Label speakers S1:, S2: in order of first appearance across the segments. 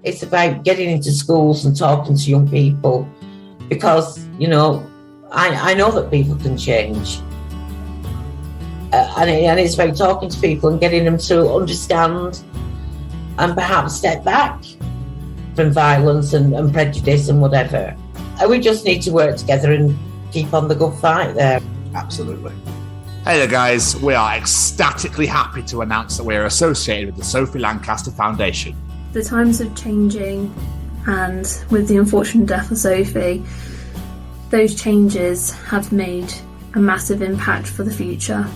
S1: It's about getting into schools and talking to young people because, you know, I know that people can change. And it's about talking to people and getting them to understand and perhaps step back from violence and prejudice and whatever. And we just need to work together and keep on the good fight there.
S2: Absolutely. Hey there, guys. We are ecstatically happy to announce that we are associated with the Sophie Lancaster Foundation.
S3: The times are changing, and with the unfortunate death of Sophie, those changes have made a massive impact for the future.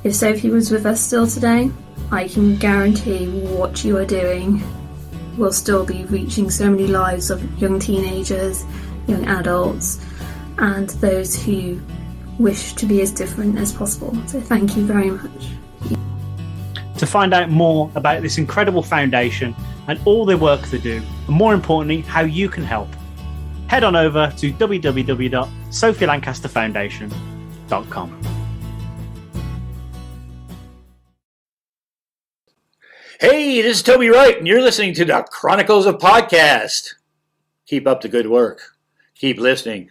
S3: If Sophie was with us still today, I can guarantee what you are doing will still be reaching so many lives of young teenagers, young adults, and those who wish to be as different as possible. So thank you very much.
S4: To find out more about this incredible foundation and all the work they do, and more importantly, how you can help, head on over to www.sophielancasterfoundation.com.
S5: Hey, this is Toby Wright, and you're listening to the Chronicles of Podcast. Keep up the good work. Keep listening.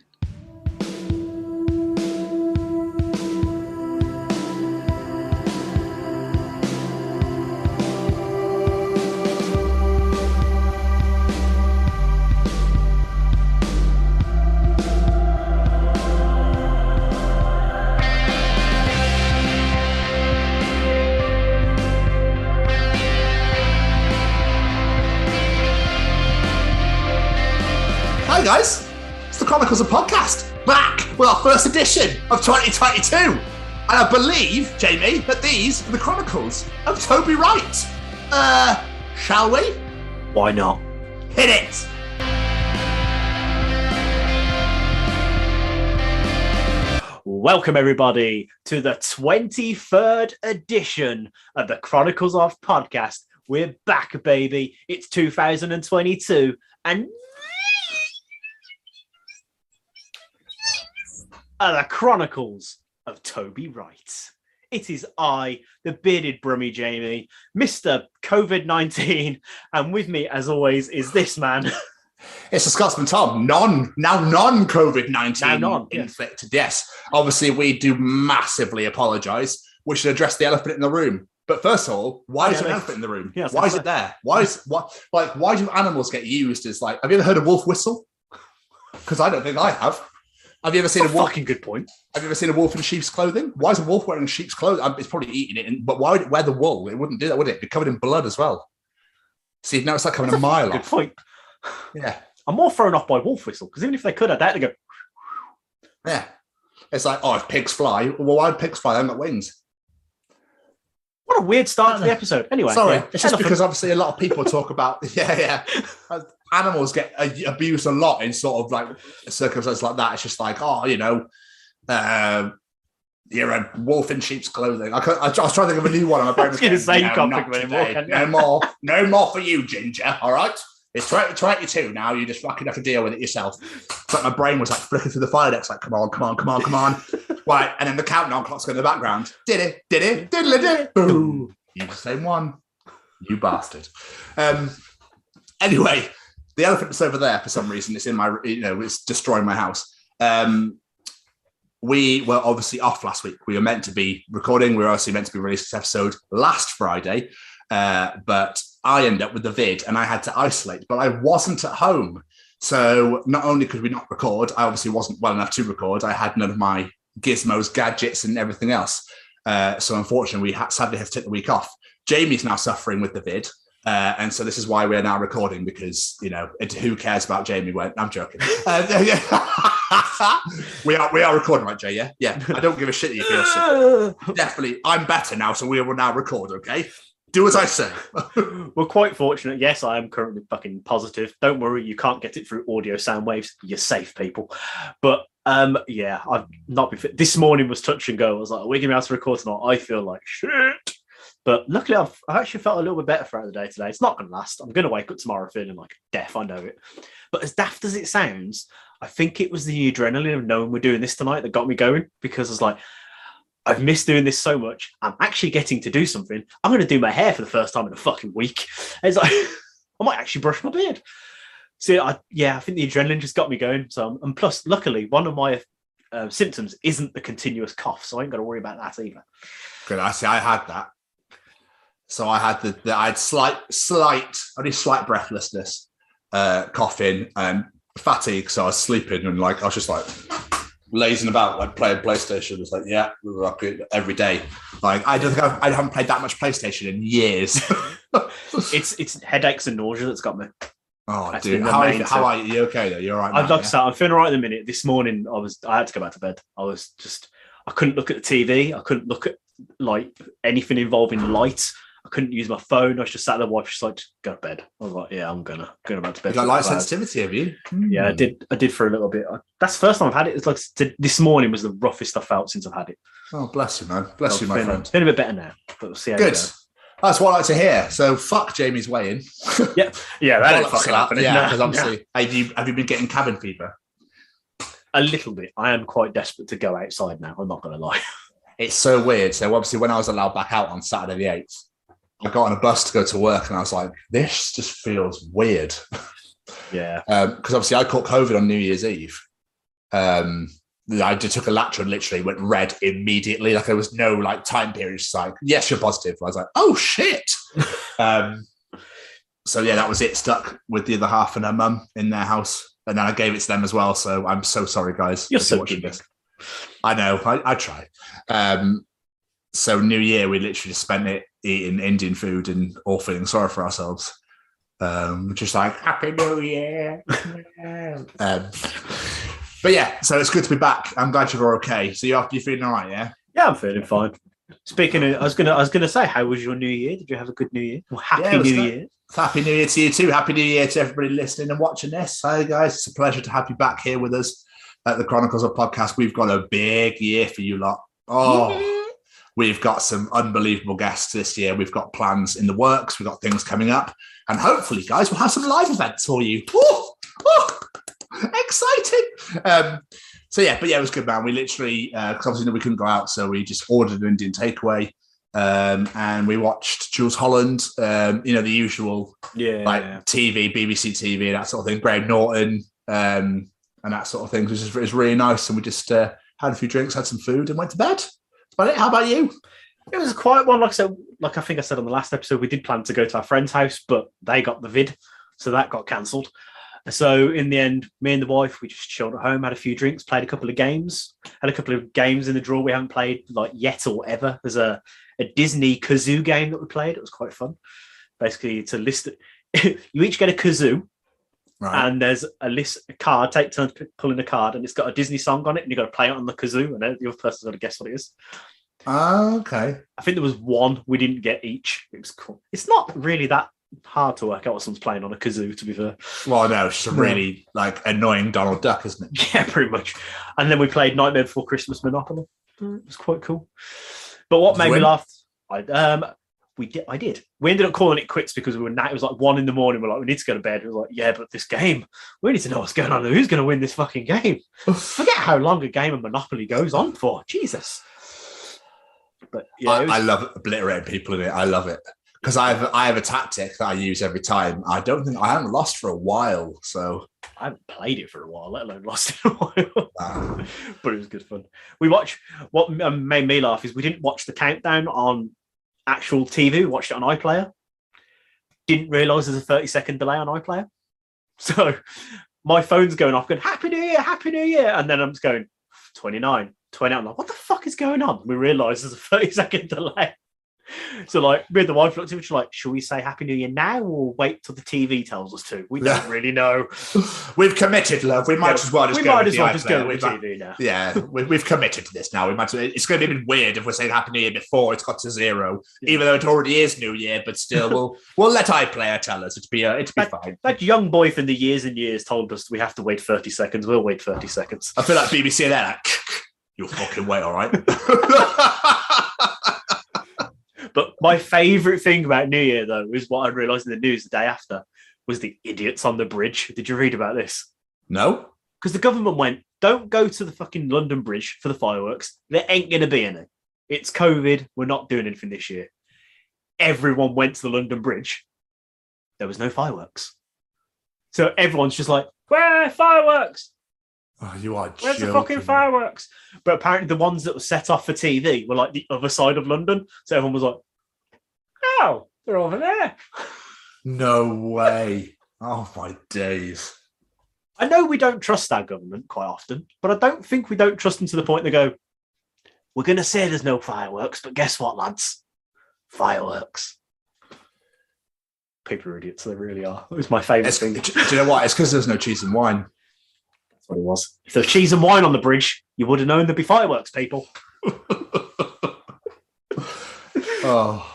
S2: Hi guys, it's the Chronicles of Podcast, back with our first edition of 2022. And I believe, Jamie, that these are the Chronicles of Toby Wright. Shall we?
S5: Why not?
S2: Hit it!
S4: Welcome everybody to the 23rd edition of the Chronicles of Podcast. We're back, baby. It's 2022 and are the Chronicles of Toby Wright. It is I, the bearded brummy Jamie, Mr. COVID-19, and with me, as always, is this man.
S2: It's the Scotsman Tom, non-COVID-19 inflicted. Yes, obviously we do massively apologise. We should address the elephant in the room. But first of all, why is there an elephant in the room?
S4: Yes,
S2: why is it there? Why do animals get used as like? Have you ever heard a wolf whistle? Because I don't think I have. Have you ever seen a wolf?
S4: Fucking good point.
S2: Have you ever seen a wolf in sheep's clothing? Why is a wolf wearing sheep's clothing? It's probably eating it, but why would it wear the wool? It wouldn't do that, would it? It'd be covered in blood as well. See, now it's like coming a mile off.
S4: Good point.
S2: Yeah.
S4: I'm more thrown off by wolf whistle, because even if they could, I doubt they go.
S2: Yeah. It's like, oh, if pigs fly, well, why do pigs fly? They haven't got wings.
S4: What a weird start to the episode. Anyway.
S2: Sorry,
S4: yeah,
S2: it's just because obviously a lot of people talk about, animals get abused a lot in sort of like circumstances like that. It's just like, oh, you know, you're a wolf in sheep's clothing. I was trying to think of a new one. I was
S4: going to say you can't think of any more.
S2: No more for you, Ginger. All right. It's 2022 now. You just fucking have to deal with it yourself. But my brain was like flicking through the fire decks, like, come on. Right, and then the countdown clock's going in the background. Did it, boom. You the same one, you bastard. Anyway, the elephant's over there for some reason. It's in my, it's destroying my house. We were obviously off last week. We were meant to be recording. We were also meant to be releasing this episode last Friday, but I ended up with the vid and I had to isolate, but I wasn't at home. So not only could we not record, I obviously wasn't well enough to record. I had none of my gizmos, gadgets, and everything else. So unfortunately, we sadly had to take the week off. Jamie's now suffering with the vid. And so this is why we're now recording, because, who cares about Jamie when I'm joking. We are recording, right, Jay? Yeah. I don't give a shit that you feel sick. Definitely. I'm better now, so we will now record, okay? Do as I say.
S4: We're quite fortunate. Yes, I am currently fucking positive. Don't worry, you can't get it through audio sound waves. You're safe, people. But I've not been fit. This morning was touch and go. I was like, are we going to be able to record tonight? I feel like shit. But luckily, I've actually felt a little bit better throughout the day today. It's not going to last. I'm going to wake up tomorrow feeling like death. I know it. But as daft as it sounds, I think it was the adrenaline of knowing we're doing this tonight that got me going, because I was like, I've missed doing this so much. I'm actually getting to do something. I'm going to do my hair for the first time in a fucking week. It's like, I might actually brush my beard. So I think the adrenaline just got me going. So and plus, luckily, one of my symptoms isn't the continuous cough, so I ain't got to worry about that either.
S2: Good. I had that. So I had I had only slight breathlessness, coughing and fatigue. So I was sleeping and I was just lazing about, playing PlayStation. It's every day. I don't think I haven't played that much PlayStation in years.
S4: It's headaches and nausea that's got me.
S2: Oh,
S4: That's
S2: dude,
S4: been the
S2: how
S4: main
S2: are you? You okay though? You're all right.
S4: I'd like to say I'm feeling all right at the minute. This morning I had to go back to bed. I couldn't look at the TV. I couldn't look at anything involving light. I couldn't use my phone. I was just sat there watching, just go to bed. I was like, yeah, I'm going back to bed.
S2: You got light sensitivity, have you?
S4: Yeah, I did for a little bit. That's the first time I've had it. It's this morning was the roughest I felt since I've had it.
S2: Oh, bless you, man. Bless you, my friend.
S4: Feeling a bit better now, but we'll see how
S2: Good. That's what I like to hear. So fuck Jamie's weighing.
S4: Yeah, that ain't fucking happening.
S2: Yeah, because obviously, have you been getting cabin fever?
S4: A little bit. I am quite desperate to go outside now. I'm not going to lie.
S2: It's so weird. So obviously, when I was allowed back out on Saturday the 8th, I got on a bus to go to work, and I was like, this just feels weird.
S4: Yeah.
S2: Because obviously, I caught COVID on New Year's Eve. I just took a lecture and literally went red immediately. There was no time period. It's yes, you're positive. I was like, oh shit. So yeah, that was it. Stuck with the other half and her mum in their house, and then I gave it to them as well. So I'm so sorry, guys.
S4: You're so watching this.
S2: I know. I try. So New Year, we literally just spent it eating Indian food and all feeling sorry for ourselves. Just Happy New Year. But yeah, so it's good to be back. I'm glad you're okay. So you're feeling all right, yeah?
S4: Yeah, I'm feeling fine. Speaking of, I was gonna say, how was your New Year? Did you have a good New Year? Well, Happy New Year.
S2: Happy New Year to you too. Happy New Year to everybody listening and watching this. Hi guys, it's a pleasure to have you back here with us at the Chronicles of Podcast. We've got a big year for you lot. We've got some unbelievable guests this year. We've got plans in the works. We've got things coming up. And hopefully, guys, we'll have some live events for you. Exciting. It was good, man. We literally, because obviously we couldn't go out, so we just ordered an Indian takeaway. And we watched Jules Holland, the usual TV, BBC TV, that sort of thing, Graham Norton, and that sort of thing, which is really nice. And we just had a few drinks, had some food, and went to bed. That's about it. How about you?
S4: It was a quiet one. Like I think I said on the last episode, we did plan to go to our friend's house, but they got the vid, so that got cancelled. So in the end, me and the wife, we just chilled at home, had a few drinks, played a couple of games, had a couple of games in the drawer we haven't played yet or ever. There's a Disney Kazoo game that we played. It was quite fun. Basically, it's a list. You each get a kazoo, right, and there's a card. Take turns pulling a card, and it's got a Disney song on it, and you've got to play it on the kazoo, and the other person's got to guess what it is.
S2: Okay.
S4: I think there was one we didn't get each. It was cool. It's not really that hard to work out what someone's playing on a kazoo, to be fair.
S2: Well, no, it's just a really annoying Donald Duck, isn't it?
S4: Yeah, pretty much. And then we played Nightmare Before Christmas Monopoly. It was quite cool. But what made me laugh, I did. We ended up calling it quits because it was 1 a.m. We're like, we need to go to bed. We were like, yeah, but this game, we need to know what's going on. Who's going to win this fucking game? Forget how long a game of Monopoly goes on for. Jesus. But yeah,
S2: I love obliterating people in it. I love it. Because I have a tactic that I use every time. I haven't lost for a while, so
S4: I haven't played it for a while, let alone lost in a while. But it was good fun. We watched. What made me laugh is we didn't watch the countdown on actual TV. We watched it on iPlayer. Didn't realise there's a 30-second delay on iPlayer. So my phone's going off, going Happy New Year, Happy New Year, and then I'm just going 29, 20. I'm like, what the fuck is going on? We realise there's a 30-second delay. So me and the wife looked at each other should we say Happy New Year now or wait till the TV tells us to? We don't really know.
S2: We've committed, love. We might as well just go with
S4: the TV now.
S2: Yeah, we've committed to this now. It's going to be weird if we're saying Happy New Year before it's got to 0, even though it already is New Year. But still, we'll let iPlayer tell us. It'd be fine.
S4: That young boy from the years and years told us we have to wait 30 seconds. We'll wait 30 seconds.
S2: I feel like BBC are there. You'll fucking wait, all right.
S4: But my favourite thing about New Year, though, is what I realised in the news the day after, was the idiots on the bridge. Did you read about this?
S2: No.
S4: Because the government went, don't go to the fucking London Bridge for the fireworks. There ain't going to be any. It's COVID. We're not doing anything this year. Everyone went to the London Bridge. there was no fireworks. So everyone's just like, where are fireworks?
S2: Oh, you are
S4: Where's
S2: joking.
S4: the fucking fireworks? But apparently the ones that were set off for TV were like the other side of London. So everyone was like, oh, they're over there.
S2: No way. Oh, my days.
S4: I know we don't trust our government quite often, but I don't think we don't trust them to the point they go, we're going to say there's no fireworks, but guess what, lads? Fireworks. People are idiots, they really are. It was my favourite thing.
S2: Do you know what? It's because there's no cheese and wine.
S4: That's what it was. If there was cheese and wine on the bridge, you would have known there'd be fireworks, people.
S2: Oh.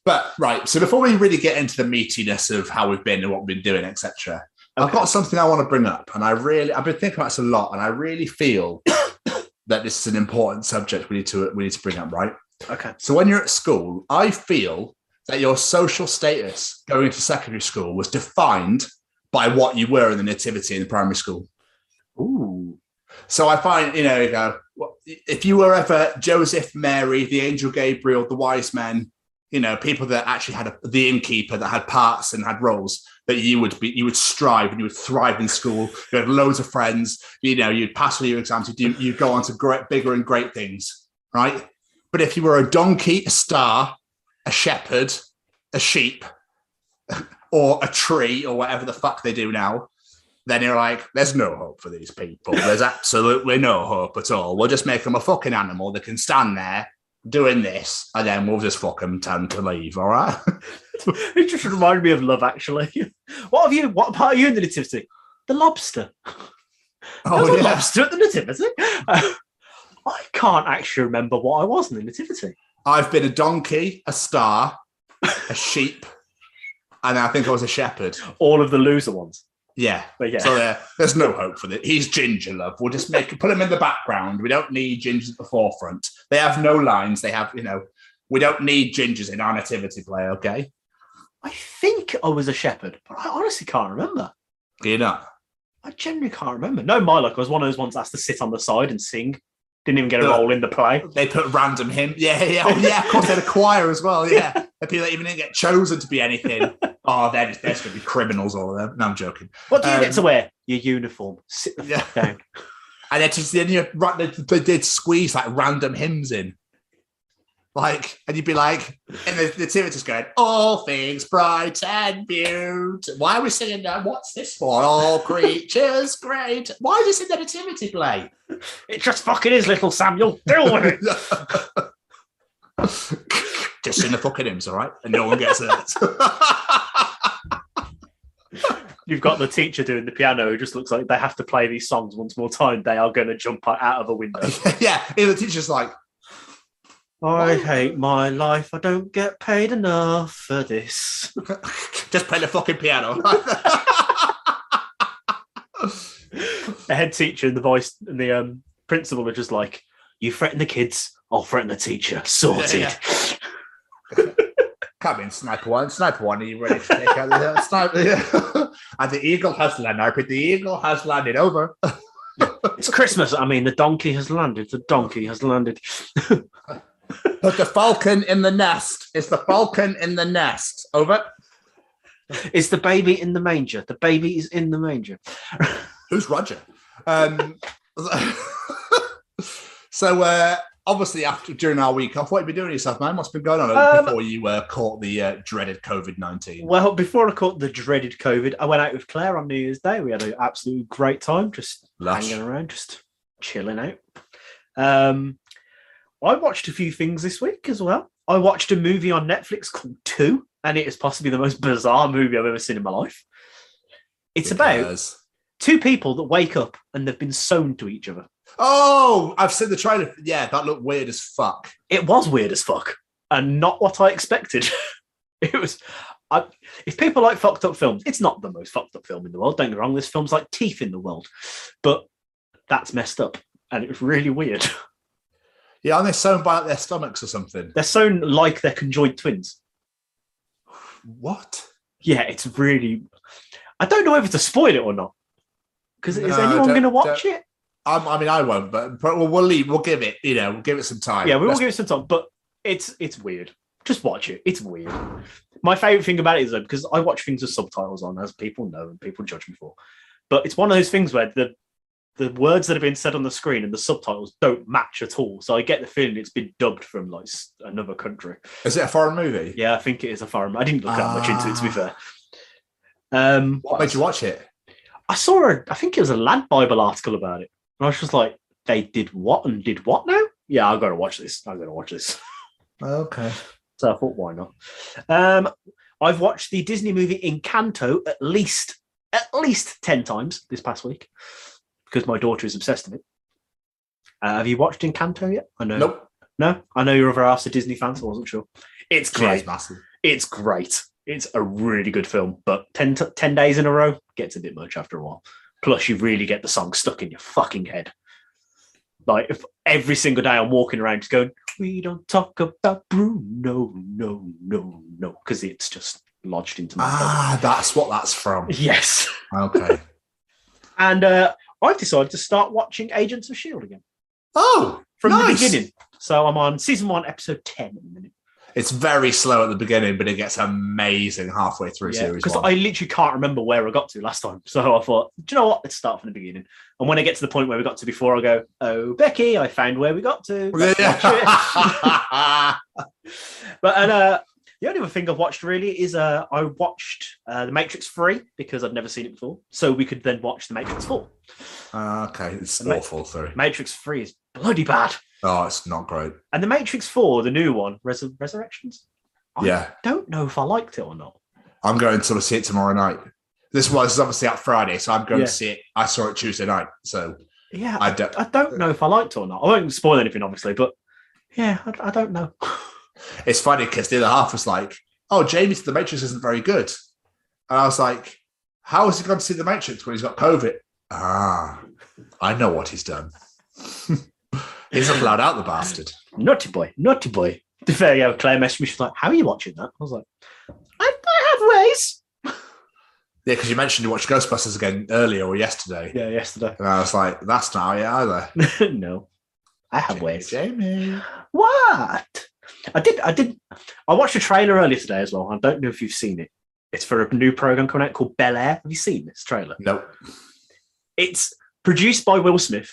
S2: But, right, so before we really get into the meatiness of how we've been and what we've been doing, etc., I've got something I want to bring up, and I've been thinking about this a lot, and I really feel that this is an important subject we need to bring up, right?
S4: Okay.
S2: So when you're at school, I feel that your social status going to secondary school was defined by what you were in the nativity in the primary school.
S4: Ooh.
S2: So I find, you go, if you were ever Joseph, Mary, the angel Gabriel, the wise men, people that actually had the innkeeper that had parts and had roles, that you would strive and you would thrive in school. You had loads of friends, you'd pass all your exams, you'd go on to bigger and great things, right? But if you were a donkey, a star, a shepherd, a sheep, or a tree, or whatever the fuck they do now, then you're like, there's no hope for these people. There's absolutely no hope at all. We'll just make them a fucking animal that can stand there doing this, and then we'll just fucking tend to leave, all right?
S4: It just reminded me of Love, actually. What part are you in the nativity? The lobster.
S2: Oh,
S4: a lobster at the nativity. I can't actually remember what I was in the nativity.
S2: I've been a donkey, a star, a sheep, and I think I was a shepherd.
S4: All of the loser ones.
S2: Yeah.
S4: But yeah.
S2: So there's no hope for it. He's Ginger Love. We'll just put him in the background. We don't need gingers at the forefront. They have no lines. They have, we don't need gingers in our nativity play, okay?
S4: I think I was a shepherd, but I honestly can't remember.
S2: Do you not?
S4: I genuinely can't remember. No, my luck, I was one of those ones that has to sit on the side and sing. Didn't even get a role in the play.
S2: They put random hymn. Yeah. Oh, yeah, of course, they had a choir as well, yeah. And people that even didn't get chosen to be anything. Oh, there's going to be criminals, all of them. No, I'm joking.
S4: What do you get to wear? Your uniform. Sit the fuck down.
S2: And they did squeeze like random hymns in. Like, and you'd be like, and the nativity going, all things bright and beautiful. Why are we singing that? What's this for? All creatures great. Why is this in the nativity play?
S4: It just fucking is, little Samuel. Deal with it.
S2: Just sing the fucking hymns, all right? And no one gets hurt.
S4: You've got the teacher doing the piano who just looks like they have to play these songs once more time. They are going to jump out of a window.
S2: Yeah, the teacher's like,
S4: I hate my life. I don't get paid enough for this.
S2: Just play the fucking piano.
S4: The head teacher and the principal are just like, you threaten the kids, I'll threaten the teacher. Sorted.
S2: Yeah. Come in, sniper one. Are you ready to take out the sniper? Yeah. And the eagle has landed. I repeat, the eagle has landed. Over.
S4: It's Christmas. I mean, the donkey has landed. The donkey has landed.
S2: Put the falcon in the nest. It's the falcon in the nest. Over.
S4: Is the baby in the manger? The baby is in the manger.
S2: Who's Roger? So obviously, during our week off, what have you been doing yourself, man? What's been going on before you caught the dreaded COVID-19?
S4: Well, before I caught the dreaded COVID, I went out with Claire on New Year's Day. We had an absolutely great time, just hanging around, just chilling out. I watched a few things this week as well. I watched a movie on Netflix called 2, and it is possibly the most bizarre movie I've ever seen in my life. It's about two people that wake up and they've been sewn to each other.
S2: Oh, I've seen the trailer. Yeah, that looked weird as fuck.
S4: It was weird as fuck, and not what I expected. It was. If people like fucked up films, it's not the most fucked up film in the world. Don't get me wrong. There's films like Teeth in the world, but that's messed up, and it was really weird.
S2: Yeah, aren't they sewn by their stomachs or something?
S4: They're sewn like they're conjoined twins.
S2: What?
S4: Yeah, it's really. I don't know whether to spoil it or not. Because is anyone going to watch it?
S2: I mean, I won't, but we'll leave. We'll give it. We'll give it some time.
S4: Yeah, we will give it some time. But it's weird. Just watch it. It's weird. My favourite thing about it is, though, because I watch things with subtitles on, as people know and people judge me for. But it's one of those things where the words that have been said on the screen and the subtitles don't match at all. So I get the feeling it's been dubbed from like another country.
S2: Is it a foreign movie?
S4: Yeah, I think it is a foreign. I didn't look that much into it, to be fair.
S2: What made you watch it?
S4: I saw I think it was a Lad Bible article about it. And I was just like, they did what and did what now? Yeah, I've got to watch this.
S2: Okay.
S4: So I thought, why not? I've watched the Disney movie Encanto at least 10 times this past week because my daughter is obsessed with it. Have you watched Encanto yet? I know.
S2: Nope.
S4: No? I know you're over half a Disney fan, so I wasn't sure. It's great.
S2: It's massive.
S4: It's great. It's a really good film, but 10 days in a row gets a bit much after a while. Plus, you really get the song stuck in your fucking head. Like, if every single day I'm walking around just going, we don't talk about Bruno, no, because it's just lodged into my head.
S2: That's what that's from.
S4: Yes.
S2: Okay.
S4: And I've decided to start watching Agents of S.H.I.E.L.D. again.
S2: Oh,
S4: From
S2: nice.
S4: the beginning. So I'm on season 1, episode 10 at the minute.
S2: It's very slow at the beginning, but it gets amazing halfway through series
S4: because
S2: 1.
S4: I literally can't remember where I got to last time. So I thought, do you know what? Let's start from the beginning. And when I get to the point where we got to before, I go, oh, Becky, I found where we got to. Let's watch it. But the only other thing I've watched really is I watched The Matrix 3 because I'd never seen it before. So we could then watch The Matrix 4.
S2: Okay, it's awful. Sorry.
S4: Matrix 3 is bloody bad.
S2: Oh, it's not great.
S4: And The Matrix 4, the new one, Resurrections, I don't know if I liked it or not.
S2: I'm going to see it tomorrow night. This was obviously out Friday, so I'm going to see it. I saw it Tuesday night, so
S4: yeah, I don't know if I liked it or not. I won't spoil anything, obviously, but yeah, I don't know.
S2: It's funny because the other half was like, "Oh, Jamie's The Matrix isn't very good," and I was like, "How has he gone to see The Matrix when he's got COVID?" I know what he's done. He's allowed out, the bastard.
S4: Naughty boy. The fair Claire messaged me. She's like, "How are you watching that?" I was like, "I have ways."
S2: Yeah, because you mentioned you watched Ghostbusters again earlier or yesterday.
S4: Yeah, yesterday.
S2: And I was like, "That's not how you either."
S4: No, I have ways.
S2: Jamie.
S4: What? I did. I watched a trailer earlier today as well. I don't know if you've seen it. It's for a new program coming out called Bel Air. Have you seen this trailer?
S2: Nope.
S4: It's produced by Will Smith,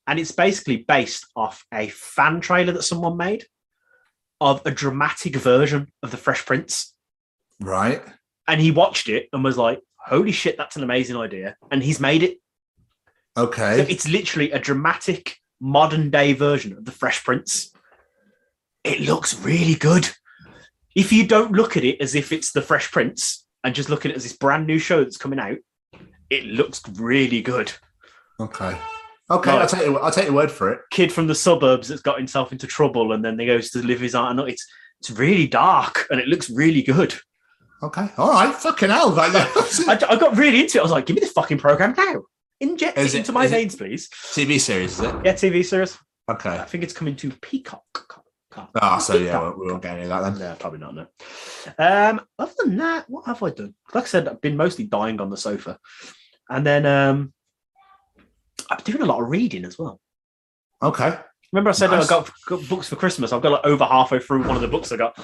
S4: and it's basically based off a fan trailer that someone made of a dramatic version of The Fresh Prince.
S2: Right.
S4: And he watched it and was like, holy shit, that's an amazing idea. And he's made it.
S2: Okay.
S4: So it's literally a dramatic modern day version of The Fresh Prince. It looks really good. If you don't look at it as if it's The Fresh Prince and just look at it as this brand new show that's coming out, it looks really good.
S2: Okay. Okay,
S4: Like,
S2: I'll take your word for it.
S4: Kid from the suburbs that's got himself into trouble and then he goes to live his art. And it's really dark and it looks really good.
S2: Okay. All right. Fucking hell.
S4: I got really into it. I was like, give me this fucking program now. Inject it into my veins, please.
S2: TV series, is it?
S4: Yeah, TV series.
S2: Okay.
S4: I think it's coming to Peacock.
S2: So yeah, we won't get any of that then.
S4: No, probably not, no. Other than that, what have I done? Like I said, I've been mostly dying on the sofa. And then I'm doing a lot of reading as well.
S2: Okay.
S4: Remember I said
S2: Nice.
S4: I got books for Christmas. I've got like over halfway through one of the books I got.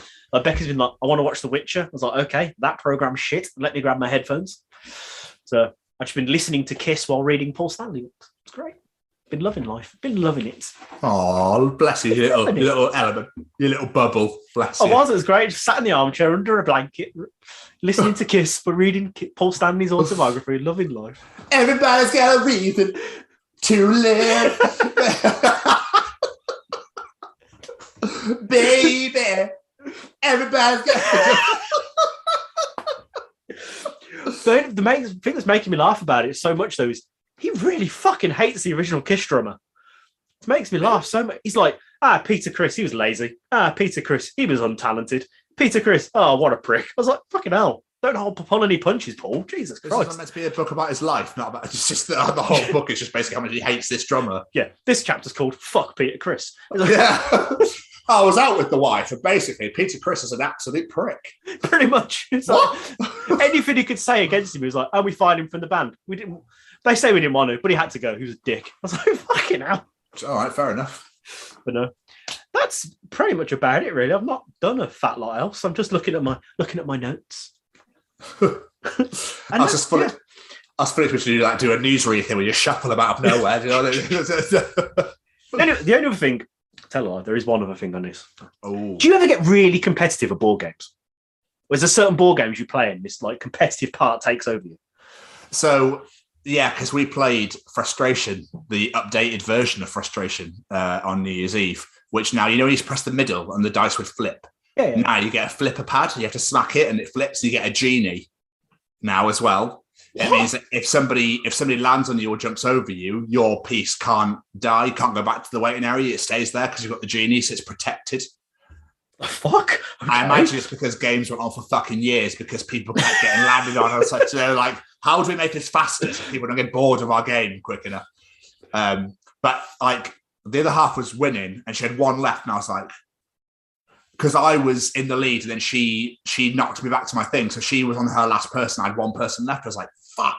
S4: Becky's been like, I want to watch The Witcher. I was like, okay, that program's shit. Let me grab my headphones. So I've just been listening to Kiss while reading Paul Stanley books. It's great. Been loving life. Been loving it.
S2: Oh, bless you, your little element, your little bubble. Bless you.
S4: It was great. Just sat in the armchair under a blanket, listening to Kiss, but reading Paul Stanley's autobiography, loving life.
S2: Everybody's got a reason to live. Baby, everybody's got.
S4: The thing that's making me laugh about it so much, though, is he really fucking hates the original Kiss drummer. It makes me laugh so much. He's like, Peter Criss, he was lazy. Peter Criss, he was untalented. Peter Criss, oh, what a prick. I was like, fucking hell. Don't pull any punches, Paul. Jesus Christ.
S2: It's not meant to be a book about his life, not about. It's just the whole book is just basically how much he hates this drummer.
S4: Yeah, this chapter's called "Fuck Peter Criss."
S2: Yeah. I was out with the wife, and basically Peter Criss is an absolute prick.
S4: Pretty much. It's like, anything he could say against him, he was like, we fired him from the band. We didn't. They say we didn't want to, but he had to go. He was a dick. I was like, fucking hell.
S2: All right, fair enough.
S4: But no. that's pretty much about it, really. I've not done a fat lot else. I'm just looking at my notes.
S2: I was just funny.
S4: Yeah.
S2: I was funny to do a newsread thing where you shuffle them out of nowhere. You know?
S4: The only other thing, tell her, there is one other thing on this.
S2: Oh.
S4: Do you ever get really competitive at board games? Or is there certain board games you play in this like competitive part takes over you?
S2: So yeah, because we played Frustration, the updated version of Frustration on New Year's Eve, which now, you know, you press the middle and the dice would flip.
S4: Yeah.
S2: Now you get a flipper pad, you have to smack it and it flips, you get a genie now as well. It means that if somebody lands on you or jumps over you, your piece can't die, can't go back to the waiting area, it stays there because you've got the genie, so it's protected.
S4: The fuck? Okay.
S2: I imagine it's because games went on for fucking years because people kept getting landed on. I was like, like, how do we make this faster so people don't get bored of our game quick enough? But like the other half was winning and she had one left, and I was like, because I was in the lead and then she knocked me back to my thing. So she was on her last person. I had one person left. I was like, fuck.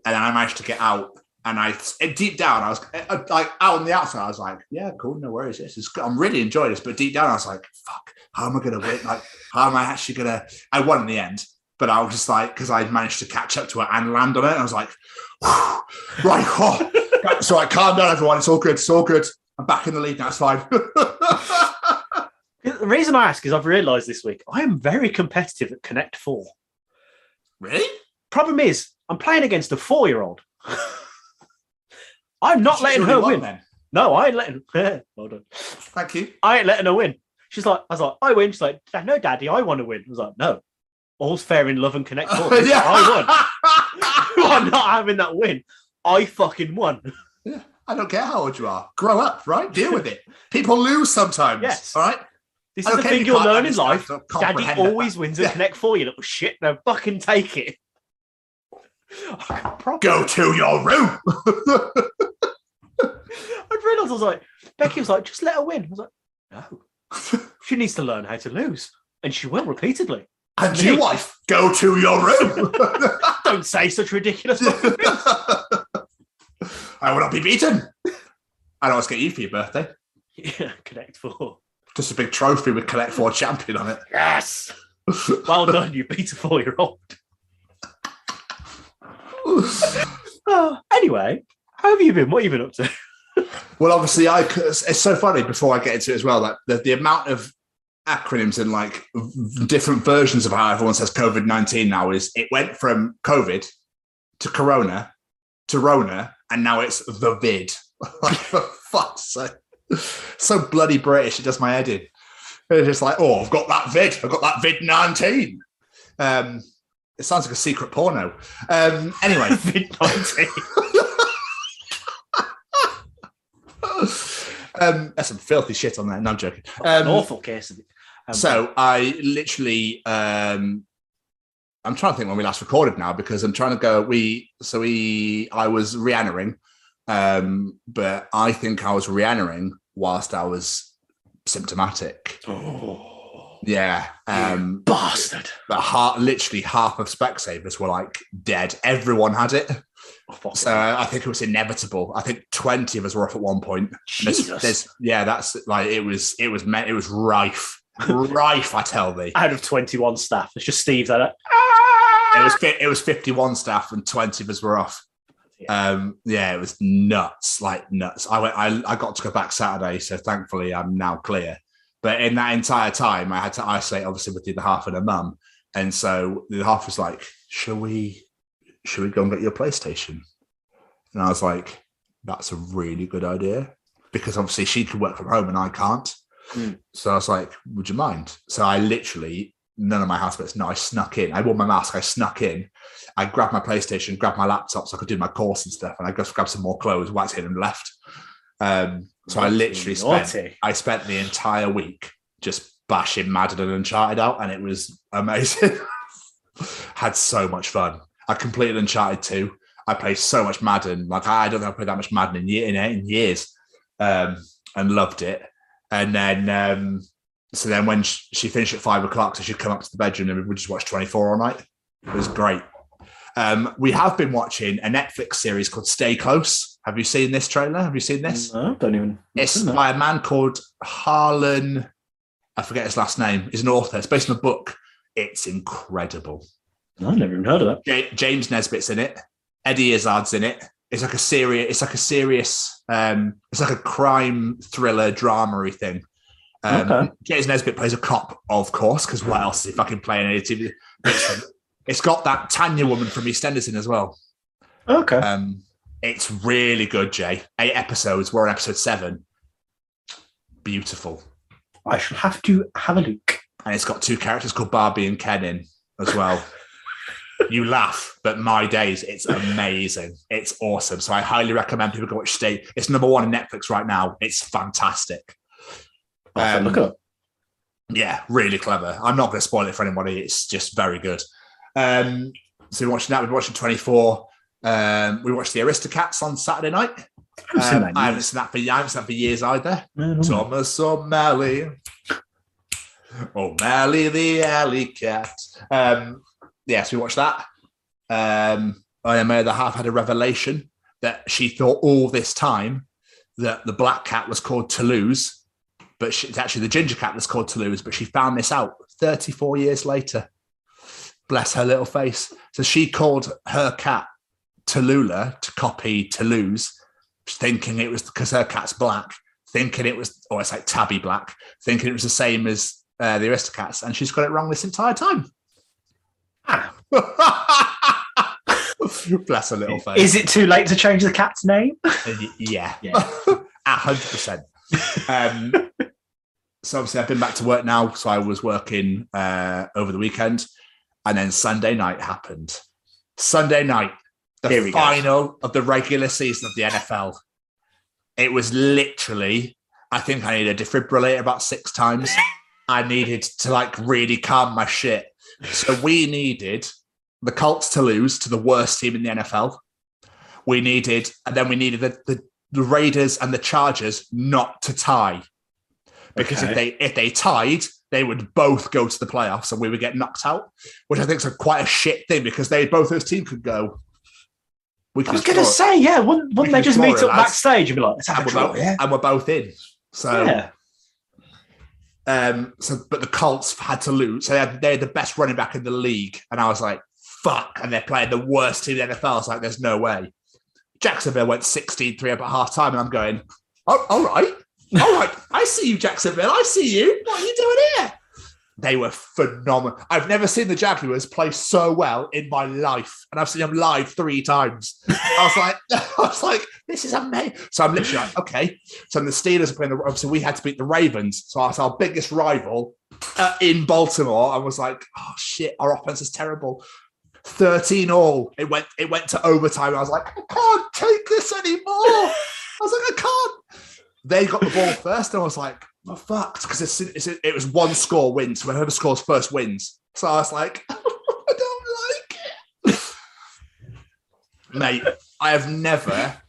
S2: And then I managed to get out. And deep down, I was like out on the outside. I was like, yeah, cool. No worries. This is good. I'm really enjoying this. But deep down, I was like, fuck, how am I going to win? Like, how am I actually going to, I won in the end. But I was just like, because I managed to catch up to her and land on it. And I was like, right. Oh. So I calm down, everyone. It's all good. It's all good. I'm back in the lead now. It's fine.
S4: The reason I ask is I've realised this week I am very competitive at Connect 4.
S2: Really?
S4: Problem is, I'm playing against a 4-year-old. I'm not letting her win.
S2: Then.
S4: No, I ain't letting her. Well done.
S2: Thank you.
S4: I ain't letting her win. She's like, I was like, I win. She's like, no, Daddy, I want to win. I was like, no. All's fair in love and Connect 4.
S2: Yeah.
S4: I won. I'm not having that win. I fucking won.
S2: Yeah. I don't care how old you are. Grow up, right? Deal with it. People lose sometimes.
S4: Yes.
S2: All right?
S4: This is the thing you'll learn in life. Daddy always wins at
S2: Yeah.
S4: Connect 4, you little shit. Now fucking take it.
S2: Go to your room.
S4: I realised, I was like, Becky was like, just let her win. I was like, no. She needs to learn how to lose. And she will repeatedly.
S2: And your wife, go to your room.
S4: Don't say such ridiculous things.
S2: I will not be beaten. I know what's get you for your birthday.
S4: Yeah, Connect 4.
S2: Just a big trophy with Connect 4 champion on it.
S4: Yes. Well done, you beat a 4-year-old. Anyway, how have you been? What have you been up to?
S2: Well, obviously, it's so funny before I get into it as well, that the amount of acronyms and like different versions of how everyone says COVID-19 now is it went from COVID to Corona to Rona, and now it's the vid. Like, for fuck's sake. So bloody British, it does my head in. It's just like, oh, I've got that vid. I've got that vid-19. It sounds like a secret porno. Anyway.
S4: Vid-19.
S2: That's some filthy shit on there. No, I'm joking.
S4: An awful case of it.
S2: So I literally, I'm trying to think when we last recorded now because I'm trying to go. I was Rihannaing, but I think I was Rihannaing whilst I was symptomatic.
S4: Oh,
S2: yeah,
S4: bastard!
S2: But literally half of Specsavers were like dead. Everyone had it. So I think it was inevitable. I think 20 of us were off at one point.
S4: Jesus.
S2: That's like it was rife. Rife, I tell thee.
S4: Out of 21 staff, it's just Steve's at it.
S2: It was 51 staff and 20 of us were off. Yeah, it was nuts, like nuts. I got to go back Saturday, so thankfully I'm now clear. But in that entire time, I had to isolate, obviously, with the other half and her mum. And so the other half was like, should we go and get your PlayStation? And I was like, that's a really good idea. Because obviously she could work from home and I can't. So I was like, would you mind? So I literally, none of my housemates know, I snuck in. I wore my mask, I snuck in. I grabbed my PlayStation, grabbed my laptop so I could do my course and stuff. And I just grabbed some more clothes, whacked in and left. So I literally spent the entire week just bashing Madden and Uncharted out. And it was amazing. Had so much fun. I completed Uncharted 2. I played so much Madden. Like I don't think I played that much Madden in years. And loved it. And then, so then when she finished at 5 o'clock, so she'd come up to the bedroom and we'd just watch 24 all night. It was great. We have been watching a Netflix series called Stay Close. Have you seen this trailer? Have you seen this?
S4: No, don't even.
S2: It's by a man called Harlan. I forget his last name. He's an author. It's based on a book. It's incredible.
S4: I've never even heard of that.
S2: James Nesbitt's in it. Eddie Izzard's in it. It's like a serious. It's like a crime thriller drama-y thing. James Nesbitt plays a cop, of course, because what else is he fucking playing any TV? It's got that Tanya woman from EastEnders in as well.
S4: Okay.
S2: It's really good, Jay. 8 episodes. We're on episode 7. Beautiful.
S4: I shall have to have a look.
S2: And it's got 2 characters called Barbie and Ken in as well. You laugh, but my days, it's amazing. It's awesome. So I highly recommend people go watch Stay. It's number 1 on Netflix right now. It's fantastic.
S4: Look at it.
S2: Yeah, really clever. I'm not going to spoil it for anybody. It's just very good. So we're watching that. We're watching 24. We watched the Aristocats on Saturday night. I haven't seen that for years either. Thomas O'Malley. O'Malley the alley cat. So we watched that. My other half had a revelation that she thought all this time that the black cat was called Toulouse, but it's actually the ginger cat that's called Toulouse, but she found this out 34 years later. Bless her little face. So she called her cat Tallulah to copy Toulouse, thinking it was because her cat's black, thinking it was, or it's like tabby black, thinking it was the same as the Aristocats, and she's got it wrong this entire time. Bless her little face.
S4: Is it too late to change the cat's name?
S2: Yeah. 100%. So obviously I've been back to work now, so I was working over the weekend, and then Sunday night happened. Sunday night, the final of the regular season of the NFL. It was literally, I think I needed a defibrillator about 6 times. I needed to really calm my shit. So we needed the Colts to lose to the worst team in the NFL. We needed the Raiders and the Chargers not to tie. Because if they tied, they would both go to the playoffs and we would get knocked out, which I think is quite a shit thing because both those teams could go.
S4: I was going to say, wouldn't they just meet up backstage and be like, let's have a draw,
S2: and we're both in. So, but the Colts had to lose. So they had the best running back in the league. And I was like, fuck. And they're playing the worst team in the NFL. I was like, there's no way. Jacksonville went 16-3 up at half time. And I'm going, oh, all right. All right. I see you, Jacksonville. I see you. What are you doing here? They were phenomenal. I've never seen the Jaguars play so well in my life. And I've seen them live 3 times. I was like, this is amazing. So I'm literally like, okay. So the Steelers are playing obviously we had to beat the Ravens. So that's our biggest rival in Baltimore. I was like, oh shit, our offense is terrible. 13-all. It went to overtime. I was like, I can't take this anymore. I was like, I can't. They got the ball first, and I was like, "I'm fucked," because it was 1 score wins. So whoever scores first wins. So I was like, I don't like it, mate. I have never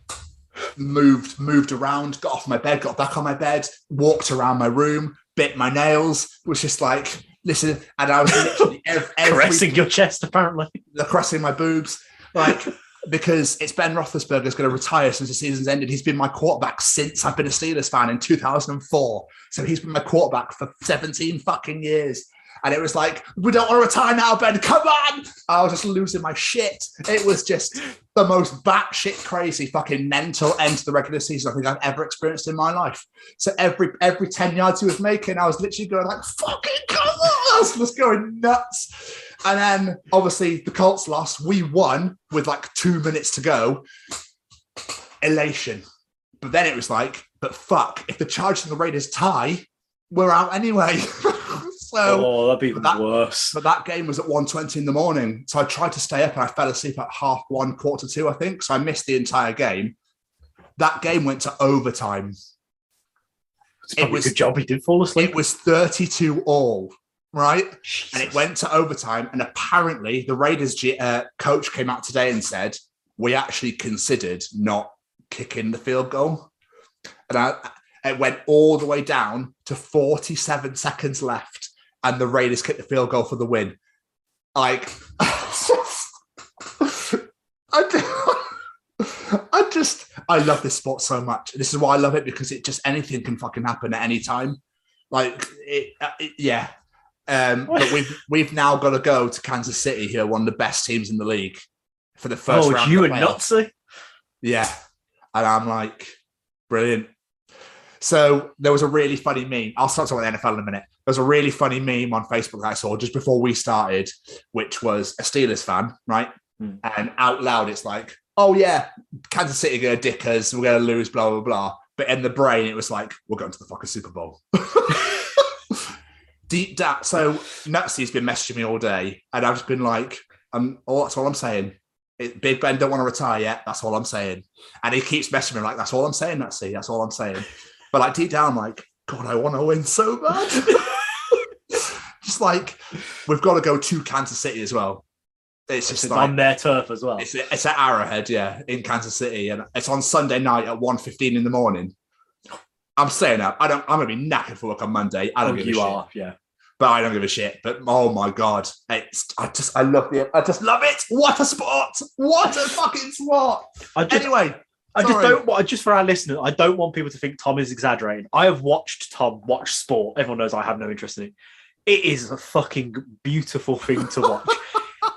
S2: moved around, got off my bed, got back on my bed, walked around my room, bit my nails. Was just like, listen, and I was literally
S4: caressing your chest, apparently,
S2: caressing my boobs, because it's Ben Roethlisberger's going to retire since the season's ended. He's been my quarterback since I've been a Steelers fan in 2004. So he's been my quarterback for 17 fucking years. And it was like, we don't want to retire now, Ben. Come on. I was just losing my shit. It was just the most batshit crazy fucking mental end to the regular season I think I've ever experienced in my life. So every 10 yards he was making, I was literally going like, fucking come on. I was just going nuts. And then obviously the Colts lost. We won with 2 minutes to go. Elation. But then it was like, but fuck, if the Chargers and the Raiders tie, we're out anyway. So
S4: that'd be even worse.
S2: But that game was at 1:20 in the morning. So I tried to stay up and I fell asleep at 1:30, 1:45, I think. So I missed the entire game. That game went to overtime.
S4: It was a good job he did fall asleep.
S2: It was 32-all, right?
S4: Jesus.
S2: And it went to overtime. And apparently the Raiders coach came out today and said, we actually considered not kicking the field goal. And it went all the way down to 47 seconds left. And the Raiders kicked the field goal for the win. I I love this sport so much. This is why I love it, because it just anything can fucking happen at any time. Like, yeah. But we've now got to go to Kansas City, who are one of the best teams in the league, for the first round.
S4: You and Nutsy?
S2: Yeah. And I'm like, brilliant. So there was a really funny meme. I'll start talking about the NFL in a minute. There was a really funny meme on Facebook that I saw just before we started, which was a Steelers fan, right? And out loud, it's like, oh yeah, Kansas City are going to dick us, we're going to lose, blah, blah, blah. But in the brain, it was like, we're going to the fucking Super Bowl. Deep down. So Nutsy's been messaging me all day, and I've just been like, that's all I'm saying. Big Ben don't want to retire yet. That's all I'm saying. And he keeps messaging me like, that's all I'm saying, Nutsy. That's all I'm saying. But like deep down, I'm like, God, I want to win so bad. Just like, we've got to go to Kansas City as well. It's just like,
S4: on their turf as well.
S2: It's at Arrowhead, yeah, in Kansas City, and it's on Sunday night at 1:15 in the morning. I'm staying up. I'm going to be knackered for work on Monday. I don't give a shit. You are,
S4: yeah.
S2: But I don't give a shit. But oh my God, I just love it. What a sport! What a fucking sport!
S4: Just for our listeners, I don't want people to think Tom is exaggerating. I have watched Tom watch sport. Everyone knows I have no interest in it. It is a fucking beautiful thing to watch.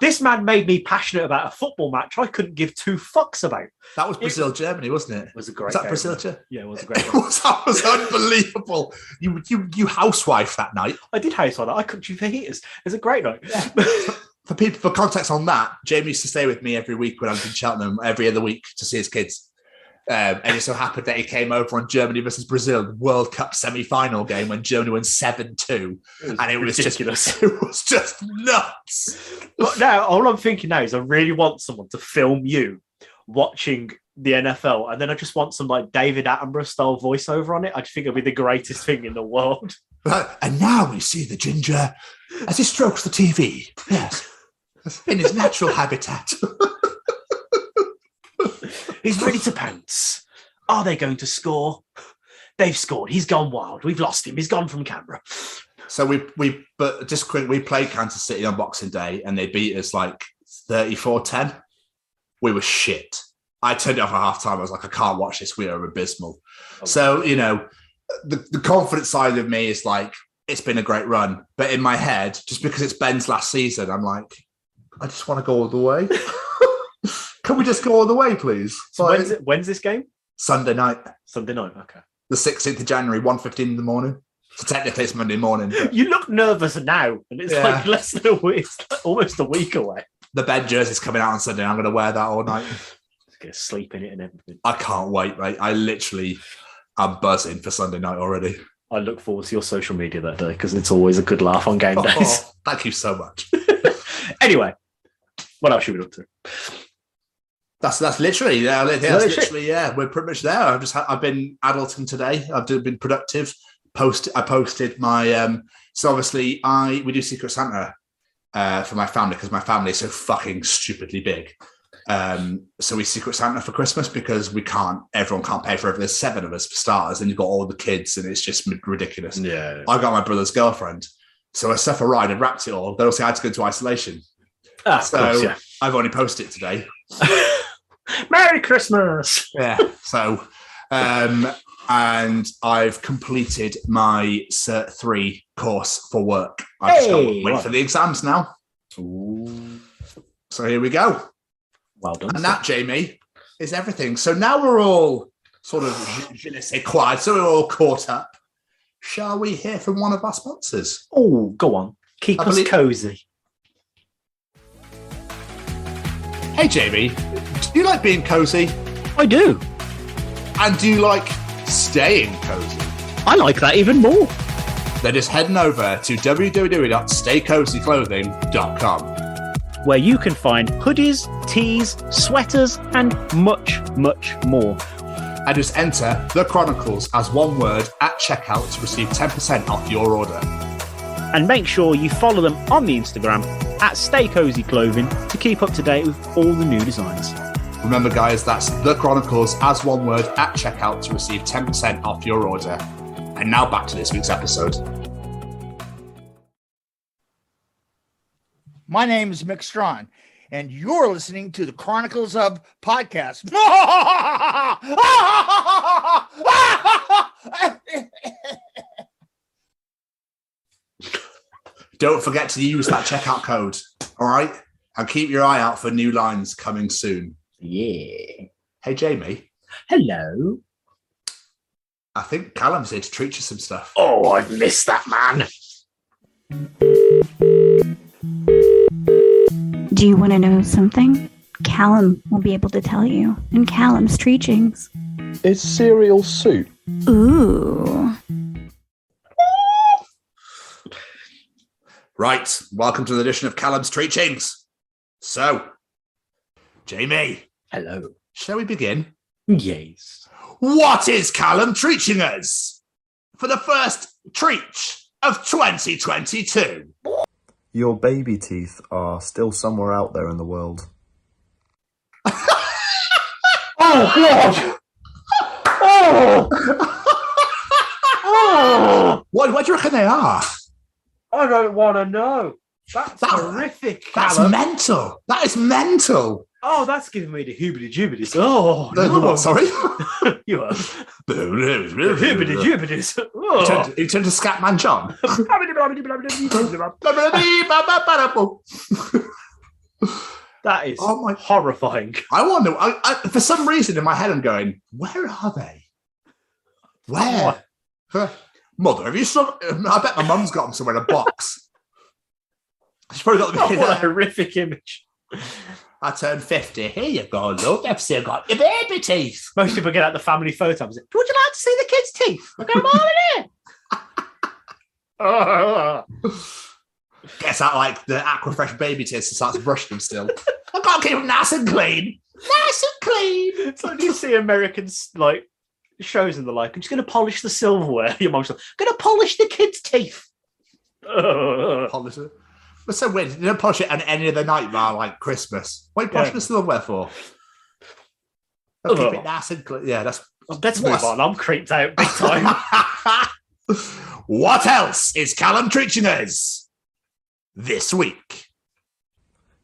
S4: This man made me passionate about a football match I couldn't give two fucks about.
S2: That was Brazil-Germany, wasn't it?
S4: It was a great
S2: game. Was that
S4: game.
S2: Brazil-Germany?
S4: Yeah, it was a great game.
S2: That was unbelievable. You housewife that night.
S4: I did housewife that. I cooked you fajitas. It was a great night.
S2: Yeah. For context on that, Jamie used to stay with me every week when I was in Cheltenham, every other week to see his kids. And it so happened that he came over on Germany versus Brazil World Cup semi-final game when Germany won 7-2, and it was ridiculous. It was just nuts.
S4: But now, all I'm thinking now is I really want someone to film you watching the NFL, and then I just want some like David Attenborough style voiceover on it. I just think it'll be the greatest thing in the world.
S2: And now we see the ginger as he strokes the TV. Yes, in his natural habitat.
S4: He's ready to pounce. Are they going to score? They've scored. He's gone wild. We've lost him. He's gone from camera.
S2: So we played Kansas City on Boxing Day, and they beat us like 34-10. We were shit. I turned it off at halftime. I was like, I can't watch this. We are abysmal. Okay. So, you know, the confident side of me is like, it's been a great run. But in my head, just because it's Ben's last season, I'm like, I just want to go all the way. Can we just go all the way, please?
S4: So when's this game?
S2: Sunday night.
S4: Sunday night, okay.
S2: The 16th of January, 1:15 in the morning. So technically it's Monday morning. But...
S4: You look nervous now, and it's like less than a week. It's like almost a week away.
S2: The Ben jersey's coming out on Sunday. I'm going to wear that all night.
S4: Get to sleep in it and everything.
S2: I can't wait, mate. I literally am buzzing for Sunday night already.
S4: I look forward to your social media that day because it's always a good laugh on game days.
S2: Thank you so much.
S4: Anyway, what else should we look to?
S2: That's literally, we're pretty much there. I've been adulting today. I've been productive. I posted my, so obviously we do Secret Santa for my family because my family is so fucking stupidly big. So we Secret Santa for Christmas because everyone can't pay for it. There's 7 of us for starters, and you've got all the kids, and it's just ridiculous.
S4: Yeah.
S2: I got my brother's girlfriend. So I stuff arrived and wrapped it all. Then also I had to go into isolation. Of course, yeah. I've only posted it today.
S4: Merry Christmas!
S2: Yeah. So, and I've completed my Cert 3 course for work. I just got to wait for the exams now.
S4: Ooh.
S2: So here we go.
S4: Well done.
S2: And that, Jamie, is everything. So now we're all sort of je ne sais quoi, so we're all caught up. Shall we hear from one of our sponsors?
S4: Oh, go on. Keep us cozy.
S2: Hey, Jamie, do you like being cozy?
S4: I do.
S2: And do you like staying cozy?
S4: I like that even more.
S2: Then just heading over to www.staycozyclothing.com,
S4: where you can find hoodies, tees, sweaters, and much, much more.
S2: And just enter The Chronicles as one word at checkout to receive 10% off your order.
S4: And make sure you follow them on the Instagram at Stay Cozy Clothing to keep up to date with all the new designs.
S2: Remember, guys, that's The Chronicles as one word at checkout to receive 10% off your order. And now back to this week's episode.
S6: My name is Mick Strawn. and you're listening to the Chronicles of Podcast.
S2: Don't forget to use that checkout code, all right? And keep your eye out for new lines coming soon.
S4: Yeah.
S2: Hey, Jamie.
S4: Hello.
S2: I think Callum's here to treat you some stuff.
S4: Oh, I've missed that, man.
S7: Do you want to know something? Callum will be able to tell you in Callum's Treachings.
S8: Is cereal soup?
S7: Ooh.
S2: Right, welcome to the edition of Callum's Treachings. So, Jamie.
S4: Hello.
S2: Shall we begin?
S4: Yes.
S2: What is Callum treaching us for the first treach of 2022?
S8: Your baby teeth are still somewhere out there in the world.
S4: Oh, God. Oh.
S2: Why do you reckon they are?
S4: I don't want to know. That's horrific,
S2: That's
S4: Callum.
S2: mental. That is mental.
S4: Oh, that's giving me the hoobity-jubbities. Oh,
S2: No. What, sorry?
S4: You are. Hoobity-jubbities. Oh.
S2: You turned to Scatman John.
S4: That is
S2: Oh my-
S4: horrifying.
S2: I wonder, for some reason in my head I'm going, where are they? Where? Mother, have you some? I bet my mum's got them somewhere in a box. She's probably got them
S4: Oh,
S2: in
S4: what a
S2: there.
S4: horrific image.
S2: I turned 50. Here you go, look. I've still got your baby teeth.
S4: Most people get out the family photo and say, would you like to see the kids' teeth? Look at them all in here.
S2: Gets out like the Aquafresh baby teeth and starts brushing them still. I've got to keep them nice and clean. Nice and clean.
S4: It's like you see Americans like shows and the like. I'm just going to polish the silverware. Your mom's like, going to polish the kids' teeth.
S2: Polish it. It's so weird. You don't polish it on any other night bar like Christmas. What are you polishing the silverware for? Keep it nice and clean. Yeah, that's.
S4: Let's move on. I'm creeped out big time.
S2: What else is Callum treaching us this week?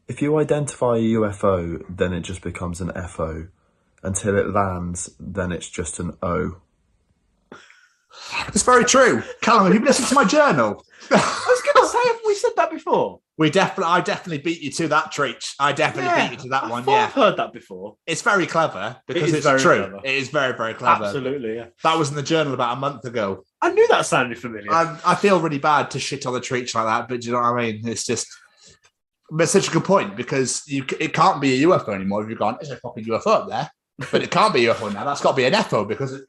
S8: If you identify a UFO, then it just becomes an FO. Until it lands, then it's just an O.
S2: It's very true. Callum, have you listened to my journal?
S4: I was going to say, have we said that before?
S2: I definitely beat you to that treach. I definitely beat you to that one.
S4: thought
S2: Yeah,
S4: I've heard that before.
S2: it's very clever because
S4: is
S2: it's
S4: very
S2: true.
S4: clever.
S2: It is very, very clever.
S4: Absolutely, yeah.
S2: That was in the journal about a month ago.
S4: I knew that sounded familiar.
S2: I feel really bad to shit on the treach like that, but do you know what I mean? It's just, but it's such a good point because it can't be a UFO anymore if you've gone, there's a fucking UFO up there, but it can't be a UFO now. That's got to be an FO because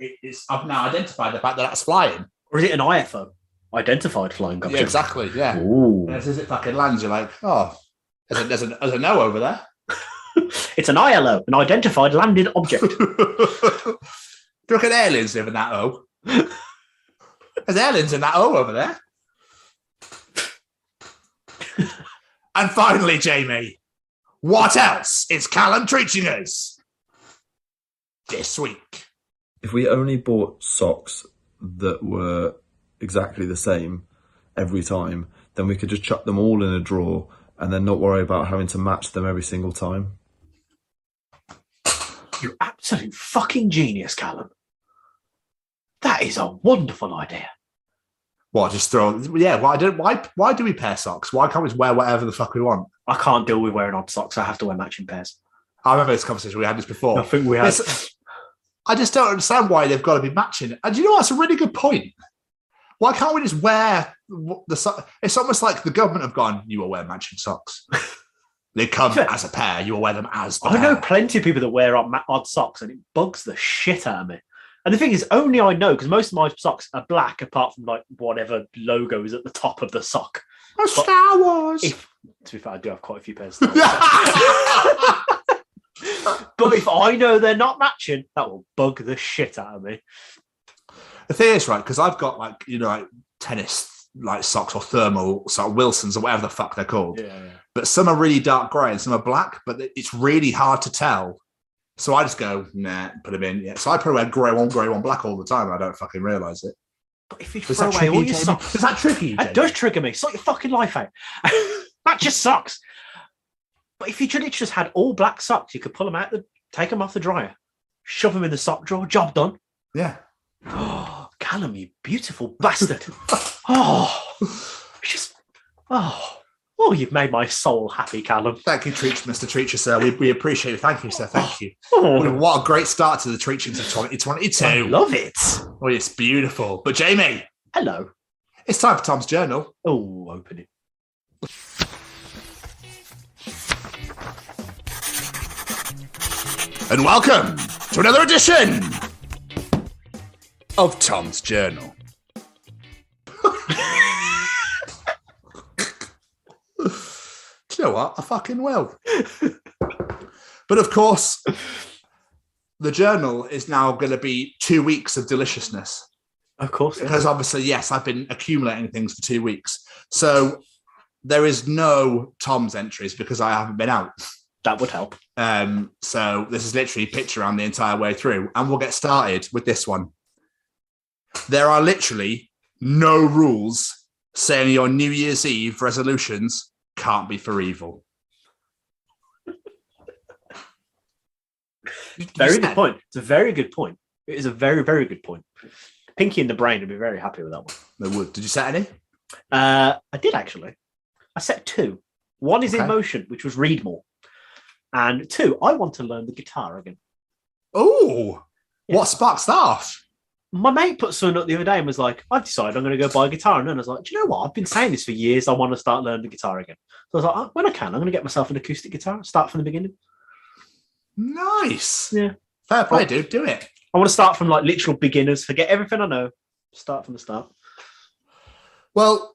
S2: I've now identified the fact that that's flying.
S4: Or is it an IFO? Identified flying object.
S2: Yeah, exactly. Yeah.
S4: Ooh.
S2: And as it fucking lands, you're like, oh, there's a no over there.
S4: It's an ILO, an identified landed object.
S2: Do you reckon aliens live in that O? There's aliens in that O over there. And finally, Jamie, what else is Callum treaching us this week?
S8: If we only bought socks that were exactly the same every time, then we could just chuck them all in a drawer and then not worry about having to match them every single time.
S4: You absolute fucking genius, Callum. That is a wonderful idea.
S2: What, just throw? Yeah, why do we pair socks? Why can't we just wear whatever the fuck we want?
S4: I can't deal with wearing odd socks. I have to wear matching pairs.
S2: I remember this conversation, we had this before.
S4: I think we have.
S2: I just don't understand why they've got to be matching. And you know, that's a really good point. Why can't we just wear the sock? It's almost like the government have gone, you will wear matching socks. They come as a pair, you will wear them as the
S4: I know
S2: pair.
S4: plenty of people that wear odd socks and it bugs the shit out of me. And the thing is, only I know, because most of my socks are black, apart from like whatever logo is at the top of the sock.
S2: Oh, Star Wars.
S4: To be fair, I do have quite a few pairs. But if I know they're not matching, that will bug the shit out of me.
S2: The thing is, right, because I've got like, you know, like tennis like socks or thermal sort of Wilsons or whatever the fuck they're called.
S4: Yeah.
S2: But some are really dark grey and some are black, but it's really hard to tell. So I just go, nah, put them in. Yeah. So I probably wear grey one, black all the time. I don't fucking realise it.
S4: But if you
S2: Does
S4: throw
S2: that
S4: away
S2: trigger
S4: all
S2: you,
S4: your
S2: Jamie?
S4: socks,
S2: Does that trigger you,
S4: that
S2: Jamie?
S4: does trigger me. Sort your fucking life out. Not just socks. But if you just had all black socks, you could pull them out, take them off the dryer, shove them in the sock drawer, job done.
S2: Yeah.
S4: Oh, Callum, you beautiful bastard. Oh, just, oh, you've made my soul happy, Callum.
S2: Thank you, Mr. Treacher, sir. We appreciate it. Thank you, sir. Thank you.
S4: Oh,
S2: What a great start to the Treachings of 2022.
S4: I love it.
S2: Oh, it's beautiful. But Jamie,
S4: Hello.
S2: it's time for Tom's Journal.
S4: Oh, open it.
S2: And welcome to another edition of Tom's Journal. Do you know what? I fucking will. But of course, the journal is now going to be 2 weeks of deliciousness.
S4: Of course.
S2: Because obviously, yes, I've been accumulating things for 2 weeks. So there is no Tom's entries because I haven't been out.
S4: That would help.
S2: So this is literally pitch around the entire way through. And we'll get started with this one. There are literally no rules saying your New Year's Eve resolutions can't be for evil.
S4: Very good point. It's a very good point. It is a very, very good point. Pinky in the brain would be very happy with that one.
S2: They would. Did you set any?
S4: I did actually. I set 2. One is in motion, which was read more. And 2, I want to learn the guitar again.
S2: Oh,
S4: Yeah.
S2: What sparks that off?
S4: My mate put something up the other day and was like, I've decided I'm going to go buy a guitar. And then I was like, do you know what? I've been saying this for years. I want to start learning the guitar again. So I was like, oh, when I can, I'm going to get myself an acoustic guitar, start from the beginning.
S2: Nice.
S4: Yeah.
S2: Fair play, dude. Do it.
S4: I want to start from like literal beginners, forget everything I know, start from the start.
S2: Well,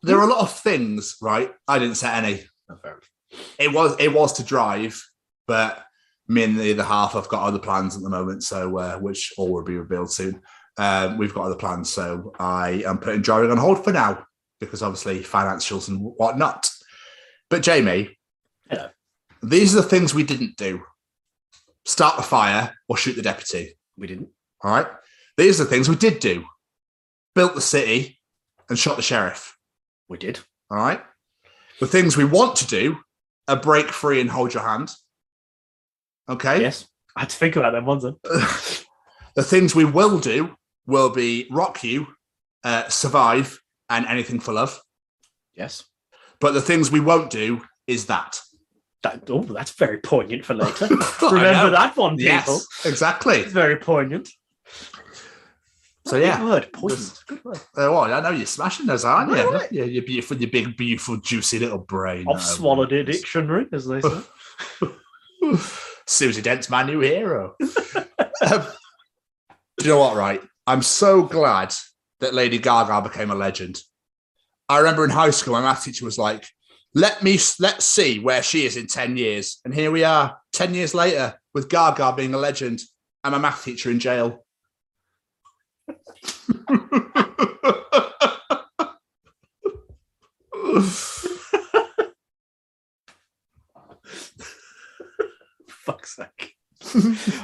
S2: there are a lot of things, right? I didn't set any.
S4: Oh, fair enough.
S2: It was to drive, but me and the other half have got other plans at the moment, so which all will be revealed soon. We've got other plans, so I am putting driving on hold for now because obviously financials and whatnot. But Jamie,
S4: hello.
S2: These are the things we didn't do: start the fire or shoot the deputy.
S4: We didn't.
S2: All right. These are the things we did do: built the city and shot the sheriff.
S4: We did.
S2: All right. The things we want to do are break free and hold your hand. Okay.
S4: Yes. I had to think about them ones then.
S2: The things we will do will be rock you, survive, and anything for love.
S4: Yes.
S2: But the things we won't do is that.
S4: That's very poignant for later. Remember that one, people.
S2: Yes, exactly.
S4: It's very poignant.
S2: So yeah,
S4: good word. Poignant. Good word.
S2: I know you're smashing those, aren't you?
S4: Right.
S2: Yeah, you're beautiful, your big, beautiful, juicy little brain.
S4: I've swallowed a dictionary, as they say.
S2: Susie Dent's my new hero. Do you know what, right? I'm so glad that Lady Gaga became a legend. I remember in high school, my math teacher was like, let's see where she is in 10 years. And here we are, 10 years later, with Gaga being a legend and my math teacher in jail.
S4: Fuck's sake.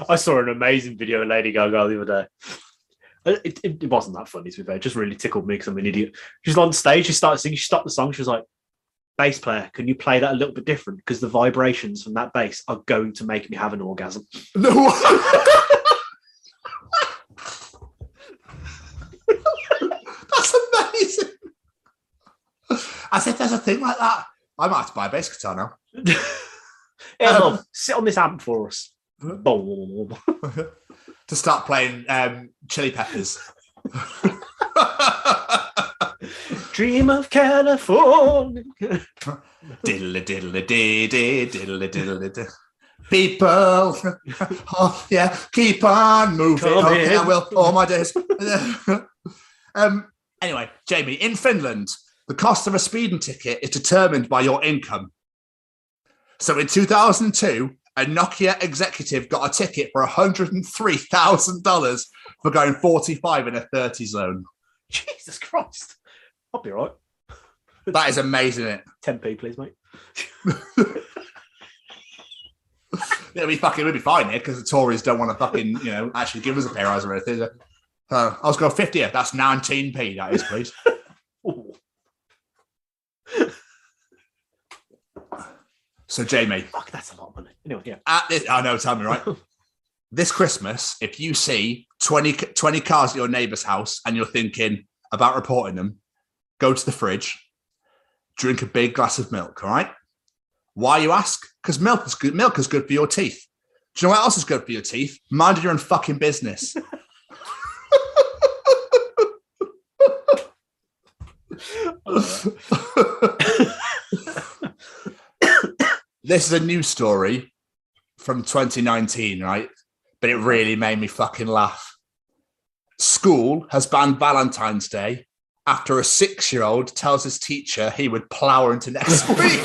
S4: I saw an amazing video of Lady Gaga the other day. It wasn't that funny, to be fair. It just really tickled me because I'm an idiot. She's on stage, she started singing, she stopped the song, she was like, bass player, can you play that a little bit different? Because the vibrations from that bass are going to make me have an orgasm.
S2: No. That's amazing. I said there's a thing like that. I might have to buy a bass guitar now.
S4: Hey, love, sit on this amp for us.
S2: To start playing Chili Peppers.
S4: Dream of California.
S2: Diddle diddle diddle diddle diddle. People, oh yeah, keep on moving. Okay, I will all my days. Anyway, Jamie, in Finland, the cost of a speeding ticket is determined by your income. So in 2002, a Nokia executive got a ticket for $103,000 for going 45 in a 30 zone.
S4: Jesus Christ. I'll be all right.
S2: That is amazing, isn't it?
S4: 10p, please, mate.
S2: We'll be fine here because the Tories don't want to fucking, actually give us a pay rise or anything. I was going 50. That's 19p, that is, please. So, Jamie.
S4: Fuck, that's a lot of money. Anyway, yeah.
S2: I know, tell me, right? This Christmas, if you see 20 cars at your neighbour's house and you're thinking about reporting them, go to the fridge, drink a big glass of milk, all right? Why, you ask? Because milk is good. Milk is good for your teeth. Do you know what else is good for your teeth? Mind your own fucking business. This is a news story from 2019, right? But it really made me fucking laugh. School has banned Valentine's Day after a 6-year-old tells his teacher he would plough her into next week.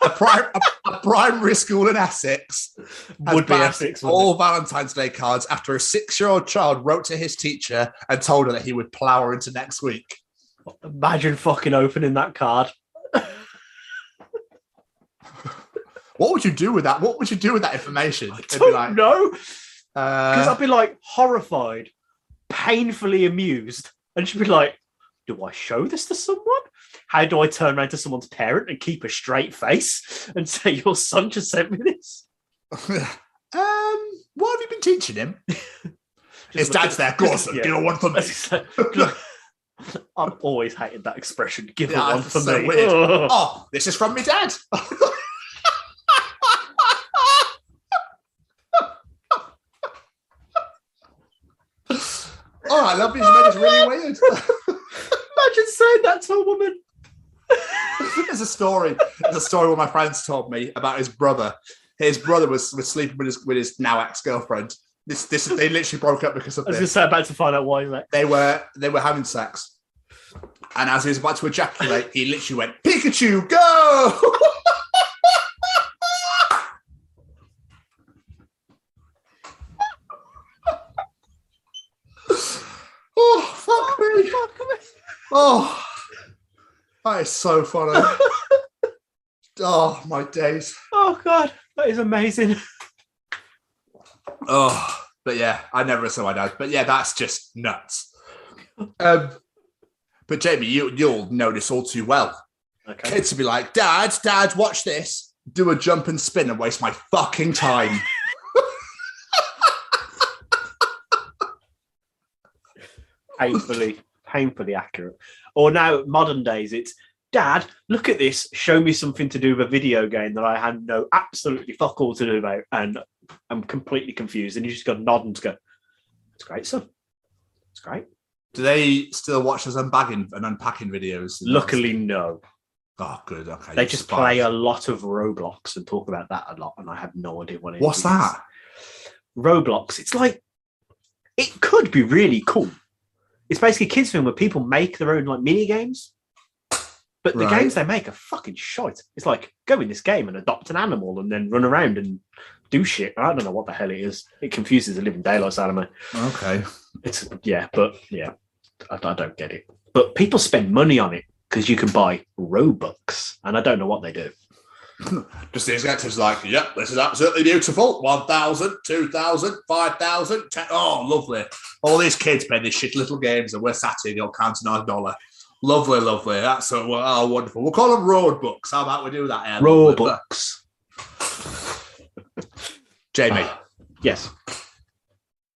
S2: A primary school in Essex
S4: Would be Essex,
S2: all Valentine's Day cards after a 6-year-old child wrote to his teacher and told her that he would plough her into next week.
S4: Imagine fucking opening that card.
S2: What would you do with that? What would you do with that information?
S4: I don't know. Because I'd be like horrified, painfully amused, and she'd be like, do I show this to someone? How do I turn around to someone's parent and keep a straight face and say, your son just sent me this?
S2: What have you been teaching him? His dad's there. Go on, son, give her one for me.
S4: I've always hated that expression. Give her
S2: Yeah,
S4: one for
S2: so
S4: me.
S2: weird.
S4: Ugh.
S2: Oh, this is from my dad. All right, lovely. You made this really weird.
S4: Imagine saying that to a woman.
S2: There's a story one of my friends told me about his brother. His brother was sleeping with his now ex-girlfriend. They literally broke up because of
S4: I was
S2: this.
S4: going to say, about to find out why. Mate.
S2: They were having sex, and as he was about to ejaculate, he literally went, "Pikachu, go!" Oh, fuck me. Oh, that is so funny. Oh, my days.
S4: Oh, God. That is amazing.
S2: Oh, but yeah, I never saw my dad. But yeah, that's just nuts. But Jamie, you'll know this all too well.
S4: Okay.
S2: Kids will be like, Dad, watch this. Do a jump and spin and waste my fucking time.
S4: Painfully accurate. Or now, modern days, it's, Dad, look at this. Show me something to do with a video game that I had no absolutely fuck all to do about, and I'm completely confused. And you just got to nod and go, "It's great, son. It's great."
S2: Do they still watch those unpacking videos?
S4: Luckily, no.
S2: Oh, good. Okay.
S4: They just play a lot of Roblox and talk about that a lot, and I have no idea what it is.
S2: What's that?
S4: Roblox. It's like, it could be really cool. It's basically a kids' film where people make their own like mini games, but the games they make are fucking shite. It's like, go in this game and adopt an animal and then run around and do shit. I don't know what the hell it is. It confuses the living daylights out of me.
S2: Okay.
S4: I don't get it. But people spend money on it because you can buy Robux, and I don't know what they do.
S2: Just these executives like, yep, this is absolutely beautiful. 1,000, 2,000, 5,000, 10. Oh, lovely. All these kids play these shit little games and we're sat here counting our dollar. Lovely, lovely. That's so wonderful. We'll call them road books. How about we do that?
S4: Robux.
S2: Jamie.
S4: Yes.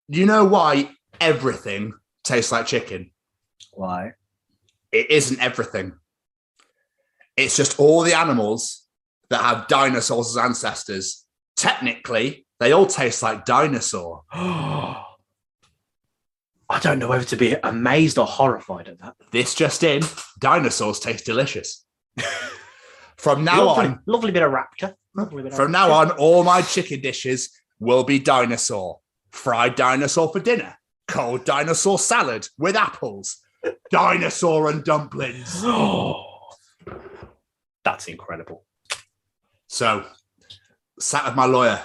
S2: You know why everything tastes like chicken?
S4: Why?
S2: It isn't everything. It's just all the animals that have dinosaurs as ancestors. Technically, they all taste like dinosaur.
S4: I don't know whether to be amazed or horrified at that.
S2: This just in, dinosaurs taste delicious. From now on,
S4: lovely bit of rapture.
S2: From now on, all my chicken dishes will be dinosaur. Fried dinosaur for dinner. Cold dinosaur salad with apples. Dinosaur and dumplings.
S4: That's incredible.
S2: So, sat with my lawyer.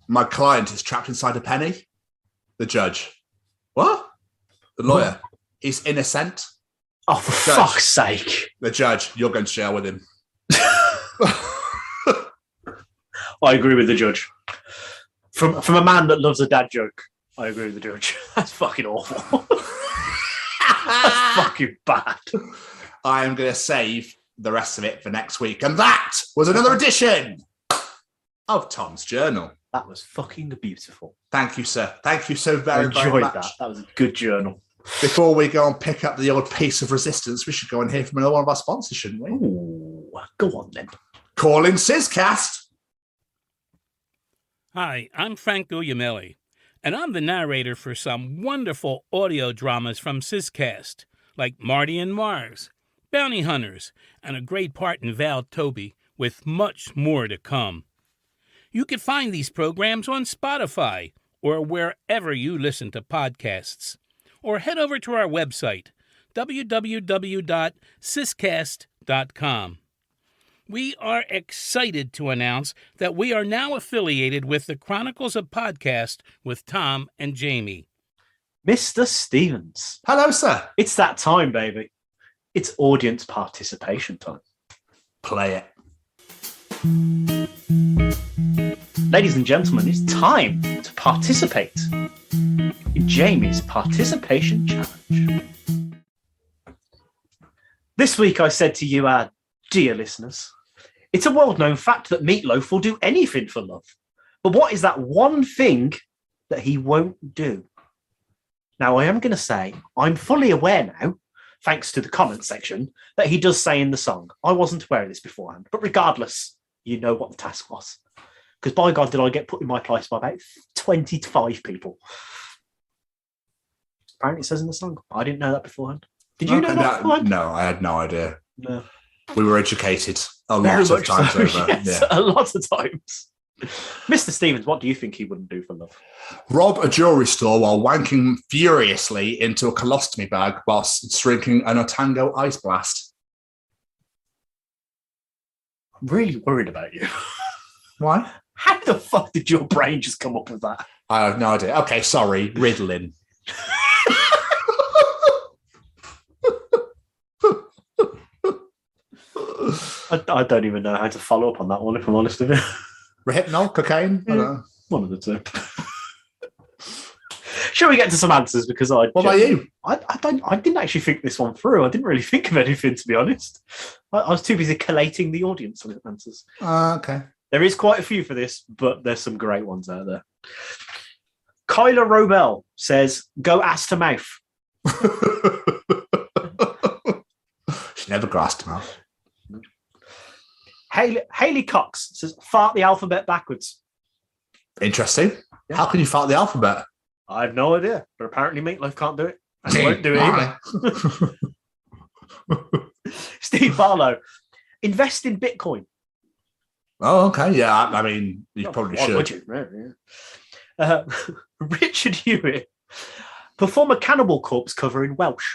S2: My client is trapped inside a penny. The judge. What? The lawyer. He's innocent.
S4: Oh, for fuck's sake.
S2: The judge. You're going to jail with him.
S4: I agree with the judge. From a man that loves a dad joke, I agree with the judge. That's fucking awful. That's fucking bad.
S2: I am going to save the rest of it for next week. And that was another edition of Tom's Journal.
S4: That was fucking beautiful.
S2: Thank you, sir. Thank you so
S4: I
S2: very,
S4: enjoyed
S2: very much.
S4: that. That was a good journal.
S2: Before we go and pick up the old piece of resistance, we should go and hear from another one of our sponsors, shouldn't we?
S4: Ooh, go on then.
S2: Call in Sizcast.
S9: Hi, I'm Frank Guglielmelli, and I'm the narrator for some wonderful audio dramas from Sizcast, like Marty and Mars, Bounty Hunters, and a great part in Val Toby, with much more to come. You can find these programs on Spotify or wherever you listen to podcasts, or head over to our website, www.sizcast.com. We are excited to announce that we are now affiliated with the Chronicles of Podcast with Tom and Jamie.
S4: Mr. Stevens.
S2: Hello, sir.
S4: It's that time, baby. It's audience participation time.
S2: Play it.
S4: Ladies and gentlemen, it's time to participate in Jamie's participation challenge. This week I said to you, our dear listeners, it's a well-known fact that Meat Loaf will do anything for love. But what is that one thing that he won't do? Now, I am going to say, I'm fully aware now, thanks to the comment section, that he does say in the song. I wasn't aware of this beforehand. But regardless, you know what the task was. Because by God, did I get put in my place by about 25 people. Apparently it says in the song. I didn't know that beforehand. Did you know that beforehand?
S2: No, I had no idea.
S4: No.
S2: We were educated a lot of times
S4: so,
S2: over.
S4: Yes, a lot of times. Mr. Stevens, what do you think he wouldn't do for love?
S2: Rob a jewellery store while wanking furiously into a colostomy bag whilst drinking an Otango ice blast.
S4: I'm really worried about you.
S2: Why?
S4: How the fuck did your brain just come up with that?
S2: I have no idea. Okay, sorry. Riddling.
S4: I don't even know how to follow up on that one, if I'm honest with you.
S2: Rehypnol, cocaine? I don't know.
S4: One of the two. Shall we get to some answers? Because
S2: What about you?
S4: I didn't actually think this one through. I didn't really think of anything, to be honest. I was too busy collating the audience with answers.
S2: Okay.
S4: There is quite a few for this, but there's some great ones out there. Kyla Robel says, go ass to mouth.
S2: She never grasped him out.
S4: Haley Cox says, fart the alphabet backwards.
S2: Interesting.
S4: Yeah.
S2: How can you fart the alphabet?
S4: I have no idea, but apparently Meat Loaf can't do it. And he won't do it either. Steve Barlow, invest in Bitcoin.
S2: Oh, okay. Yeah, I mean, you probably
S4: Why
S2: should.
S4: would you? Yeah. Richard Hewitt, perform a Cannibal Corpse cover in Welsh.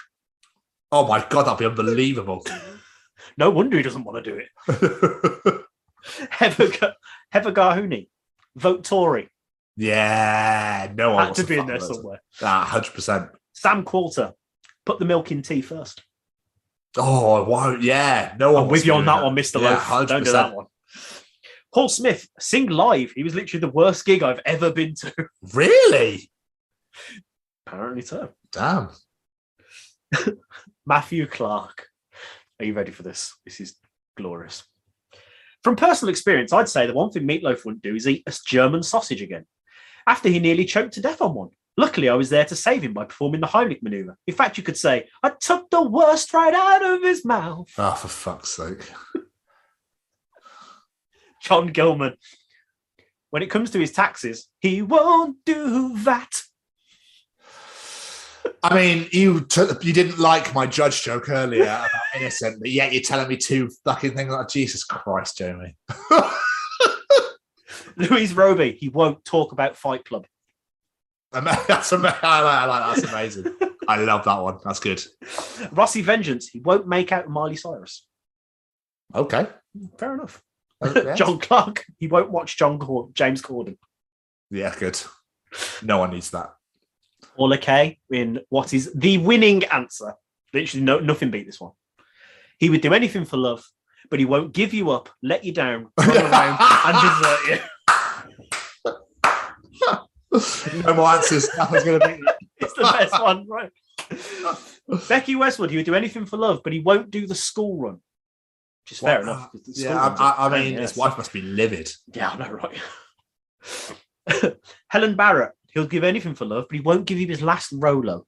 S2: Oh my God, that'd be unbelievable.
S4: No wonder he doesn't want to do it. Heather Garhouni, vote Tory.
S2: Yeah, no one
S4: Had
S2: wants
S4: to be in
S2: fuck
S4: there
S2: with it.
S4: somewhere.
S2: 100%.
S4: Sam Quarter, put the milk in tea first.
S2: Oh, wow. Yeah, no one
S4: I'm
S2: wants
S4: with
S2: to
S4: you
S2: be
S4: on
S2: doing
S4: that one, Mr.
S2: Yeah,
S4: Loaf.
S2: 100%.
S4: Don't do that one. Paul Smith, sing live. He was literally the worst gig I've ever been to.
S2: Really?
S4: Apparently so.
S2: Damn.
S4: Matthew Clark. Are you ready for this? This is glorious. From personal experience, I'd say the one thing Meat Loaf wouldn't do is eat a German sausage again, after he nearly choked to death on one. Luckily, I was there to save him by performing the Heimlich maneuver. In fact, you could say, I took the worst right out of his mouth.
S2: Oh, for fuck's sake.
S4: John Gilman. When it comes to his taxes, he won't do that.
S2: I mean, you didn't like my judge joke earlier about innocent, but yet you're telling me two fucking things like Jesus Christ, Jamie.
S4: Louise Roby, he won't talk about Fight Club.
S2: I like that. That's amazing. I love that one. That's good.
S4: Rossi Vengeance, he won't make out with Miley Cyrus.
S2: Okay.
S4: Fair enough.
S2: Yes.
S4: John Clark, he won't watch James Corden.
S2: Yeah, good. No one needs that.
S4: Orla Kay in what is the winning answer. Literally, nothing beat this one. He would do anything for love, but he won't give you up, let you down, run around, and desert you.
S2: No more answers. That was going to be.
S4: It's the best one, right? Becky Westwood, he would do anything for love, but he won't do the school run. Which is fair enough.
S2: I mean, his wife must be livid.
S4: Yeah, I know, right? Helen Barrett, he'll give anything for love, but he won't give you his last Rolo.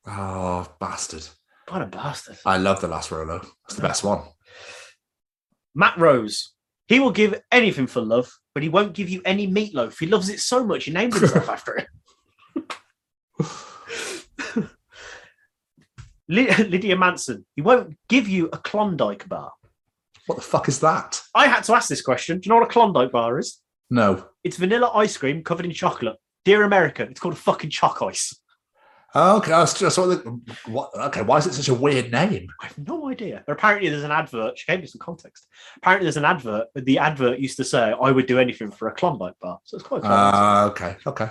S2: Oh, bastard.
S4: What a bastard.
S2: I love the last Rolo. It's the best one.
S4: Matt Rose, he will give anything for love, but he won't give you any Meat Loaf. He loves it so much, he named himself after it. Lydia Manson, he won't give you a Klondike bar.
S2: What the fuck is that?
S4: I had to ask this question. Do you know what a Klondike bar is?
S2: No.
S4: It's vanilla ice cream covered in chocolate. Dear America, it's called a fucking choc ice.
S2: Oh, okay, I was just what? Okay, why is it such a weird name?
S4: I have no idea. But apparently, there's an advert. She gave me some context. Apparently, there's an advert. The advert used to say, "I would do anything for a Klondike bar." So it's quite clever.
S2: Okay.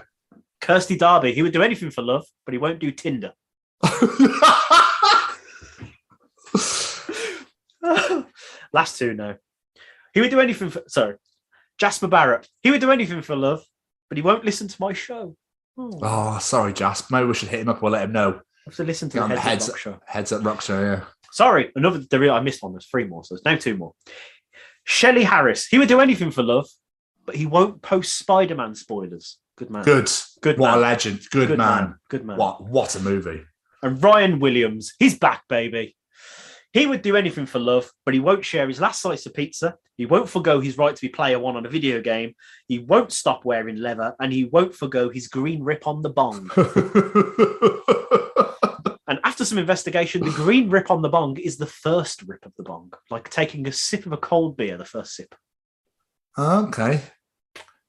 S4: Kirsty Darby, he would do anything for love, but he won't do Tinder. Last two, no. He would do anything for. Sorry, Jasper Barrett. He would do anything for love, but he won't listen to my show.
S2: Oh, sorry, Jasper. Maybe we should hit him up or let him know.
S4: I have to listen to the Heads Up Rock Show.
S2: Heads Up Rock Show, yeah.
S4: Sorry, I missed one. There's 3 more, so there's now 2 more. Shelley Harris. He would do anything for love, but he won't post Spider-Man spoilers. Good man.
S2: Good
S4: What
S2: man.
S4: A
S2: legend. Good man.
S4: Good man.
S2: What a movie.
S4: And Ryan Williams. He's back, baby. He would do anything for love, but he won't share his last slice of pizza. He won't forgo his right to be player 1 on a video game. He won't stop wearing leather, and he won't forgo his green rip on the bong. And after some investigation, the green rip on the bong is the first rip of the bong, like taking a sip of a cold beer, the first sip.
S2: Okay.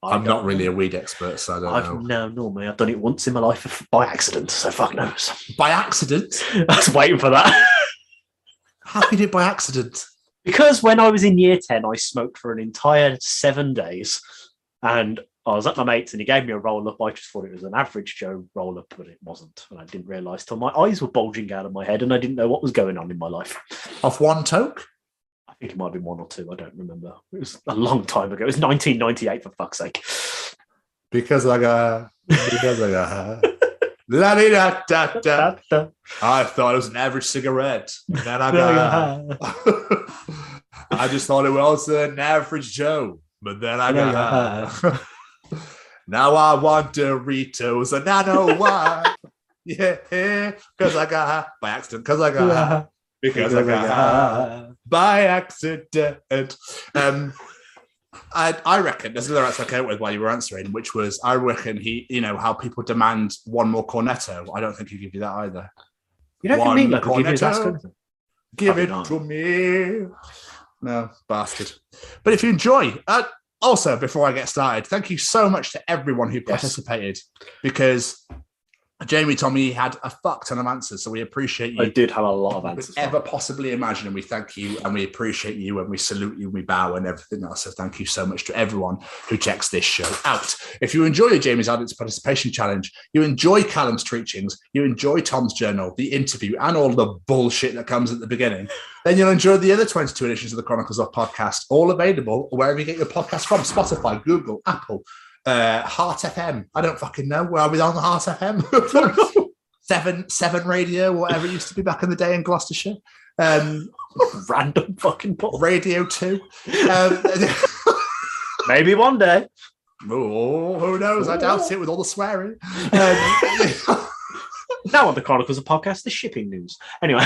S2: I'm not really a weed expert, so I don't know.
S4: No, normally I've done it once in my life by accident, so fuck knows.
S2: By accident?
S4: I was waiting for that.
S2: How can you do it by accident?
S4: Because when I was in year 10, I smoked for an entire 7 days. And I was at my mate's and he gave me a roll-up. I just thought it was an average Joe roll-up, but it wasn't. And I didn't realise till my eyes were bulging out of my head and I didn't know what was going on in my life.
S2: Off one toke?
S4: I think it might have been 1 or 2. I don't remember. It was a long time ago. It was 1998, for fuck's sake.
S2: Because I got... La-di-da-da-da. I thought it was an average cigarette. And then I got... I just thought it was an average Joe. But then I got... Now I want Doritos and I know why. Yeah, because I got... By accident. Because I got... Because I got... By accident. I reckon there's another answer I came up with while you were answering, which was I reckon how people demand one more cornetto. I don't think he'd give you that either.
S4: You don't think Meat Loaf will give you his last cornetto?
S2: Give it to me. No, bastard. But if you enjoy, also before I get started, thank you so much to everyone who participated because Jamie told me he had a fuck ton of answers, so we appreciate you.
S4: I did have a lot of answers.
S2: Ever possibly imagine, and we thank you, and we appreciate you, and we salute you, and we bow, and everything else. So thank you so much to everyone who checks this show out. If you enjoy the Jamie's Addicts Participation Challenge, you enjoy Callum's Treachings, you enjoy Tom's Journal, the interview, and all the bullshit that comes at the beginning, then you'll enjoy the other 22 editions of the Chronicles of podcast, all available wherever you get your podcast from: Spotify, Google, Apple, Heart FM. I don't fucking know. Where are we on the Heart FM? 7 Radio, whatever it used to be back in the day in Gloucestershire.
S4: Random fucking pop.
S2: Radio 2.
S4: Maybe one day.
S2: Oh, who knows? I doubt it with all the swearing.
S4: Now on the Chronicles of podcast, the shipping news. Anyway.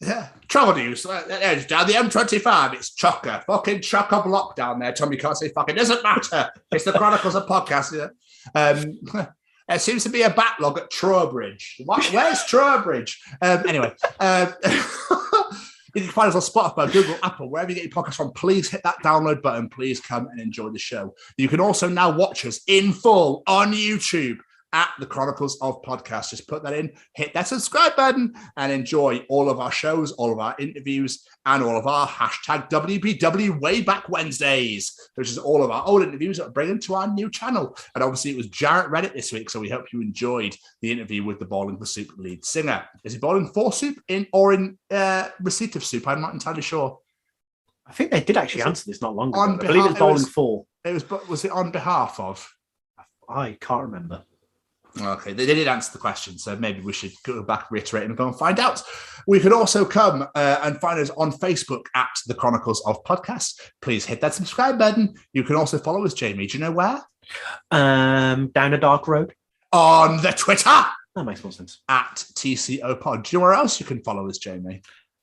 S2: Yeah, travel news. Down the M25, it's chocker. Fucking chocker block down there. Tom, you can't say fucking. Doesn't matter. It's the Chronicles of podcast. Yeah. There seems to be a backlog at Trowbridge. Where's Trowbridge? Anyway, you can find us on Spotify, Google, Apple, wherever you get your podcast from. Please hit that download button. Please come and enjoy the show. You can also now watch us in full on YouTube at the Chronicles of Podcast. Just put that in, hit that subscribe button, and enjoy all of our shows, all of our interviews, and all of our hashtag WBW Way Back Wednesdays, which is all of our old interviews that we're bringing to our new channel. And obviously, it was Jarrett Reddit this week, so we hope you enjoyed the interview with the Bowling for Soup lead singer. Is he bowling for soup in receipt of soup? I'm not entirely sure.
S4: I think they did actually answer this not long ago. I believe it was bowling for.
S2: Was it on behalf of?
S4: I can't remember.
S2: Okay, they did answer the question, so maybe we should go back, reiterate, and go and find out. We could also come and find us on Facebook at The Chronicles of Podcasts. Please hit that subscribe button. You can also follow us, Jamie. Do you know where?
S4: Down a dark road.
S2: On the Twitter.
S4: That makes more sense.
S2: At TCO Pod. Do you know where else you can follow us, Jamie?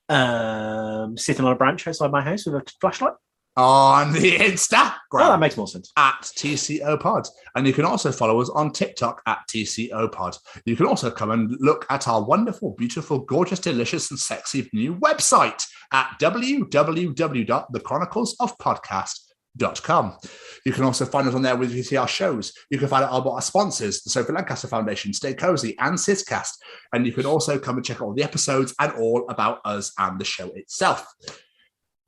S4: Sitting on a branch outside my house with a flashlight.
S2: On the Instagram.
S4: Oh, that makes more sense.
S2: At TCO Pod. And you can also follow us on TikTok at TCO Pod. You can also come and look at our wonderful, beautiful, gorgeous, delicious, and sexy new website at www.thechroniclesofpodcast.com. You can also find us on there where you can see our shows. You can find out about our sponsors, the Sophie Lancaster Foundation, Stay Cozy, and Siscast. And you can also come and check out all the episodes and all about us and the show itself.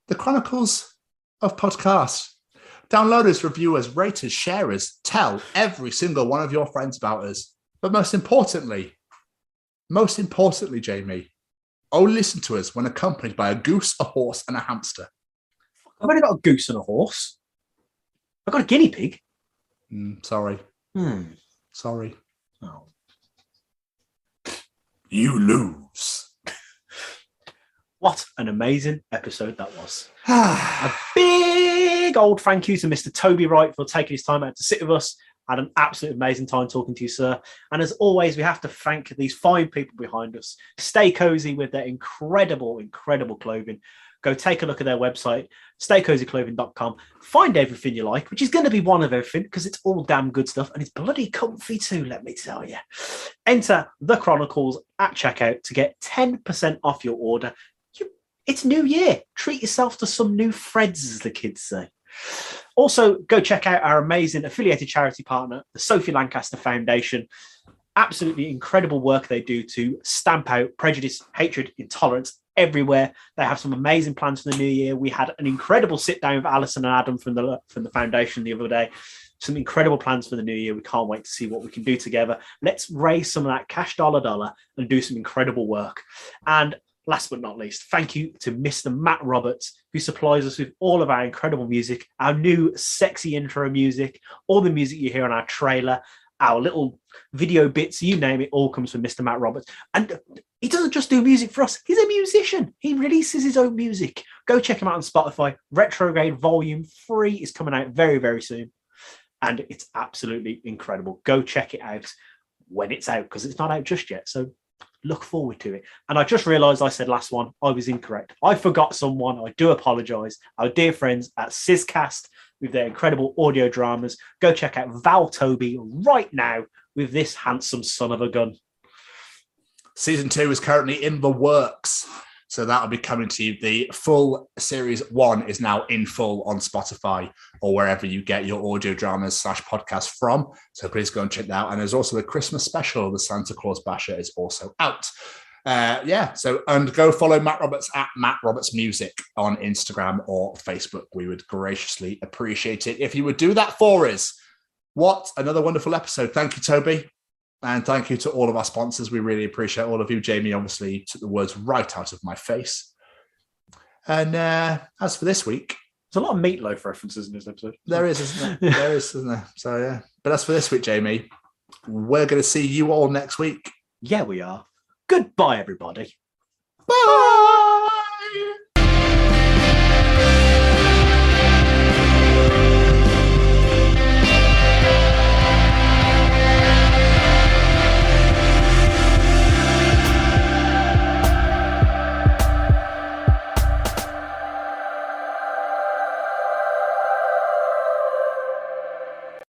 S2: The Chronicles of Podcasts. Download us, review us, rate us, share us, tell every single one of your friends about us. But most importantly, Jamie, only listen to us when accompanied by a goose, a horse, and a hamster.
S4: I've only got a goose and a horse. I've got a guinea pig.
S2: Sorry.
S4: Sorry. Oh.
S2: You lose.
S4: What an amazing episode that was. A big old thank you to Mr. Toby Wright for taking his time out to sit with us. Had an absolute amazing time talking to you, sir. And as always, we have to thank these fine people behind us. Stay Cozy with their incredible, incredible clothing. Go take a look at their website, staycozyclothing.com. Find everything you like, which is going to be one of everything because it's all damn good stuff and it's bloody comfy too, let me tell you. Enter The Chronicles at checkout to get 10% off your order. It's New Year. Treat yourself to some new threads, as the kids say. Also, go check out our amazing affiliated charity partner, the Sophie Lancaster Foundation. Absolutely incredible work they do to stamp out prejudice, hatred, intolerance everywhere. They have some amazing plans for the new year. We had an incredible sit down with Alison and Adam from the foundation the other day. Some incredible plans for the new year. We can't wait to see what we can do together. Let's raise some of that cash dollar and do some incredible work. And last but not least, thank you to Mr. Matt Roberts, who supplies us with all of our incredible music, our new sexy intro music, all the music you hear on our trailer, our little video bits, you name it, all comes from Mr. Matt Roberts. And he doesn't just do music for us. He's a musician. He releases his own music. Go check him out on Spotify. Retrograde Volume 3 is coming out very, very soon. And it's absolutely incredible. Go check it out when it's out, because it's not out just yet. So look forward to it. And I just realized I said last one. I was incorrect. I forgot someone. I do apologize. Our dear friends at Siscast with their incredible audio dramas. Go check out Val Toby right now with this handsome son of a gun.
S2: Season 2 is currently in the works. So that'll be coming to you. The full series 1 is now in full on Spotify or wherever you get your audio dramas / podcasts from. So please go and check that out. And there's also the Christmas special, the Santa Claus Basher, is also out. And go follow Matt Roberts at Matt Roberts Music on Instagram or Facebook. We would graciously appreciate it if you would do that for us. What another wonderful episode. Thank you, Toby. And thank you to all of our sponsors. We really appreciate all of you. Jamie obviously took the words right out of my face. And as for this week,
S4: there's a lot of Meat Loaf references in this episode.
S2: There is, isn't there? There is, isn't there? So, yeah. But as for this week, Jamie, we're going to see you all next week.
S4: Yeah, we are. Goodbye, everybody.
S2: Bye.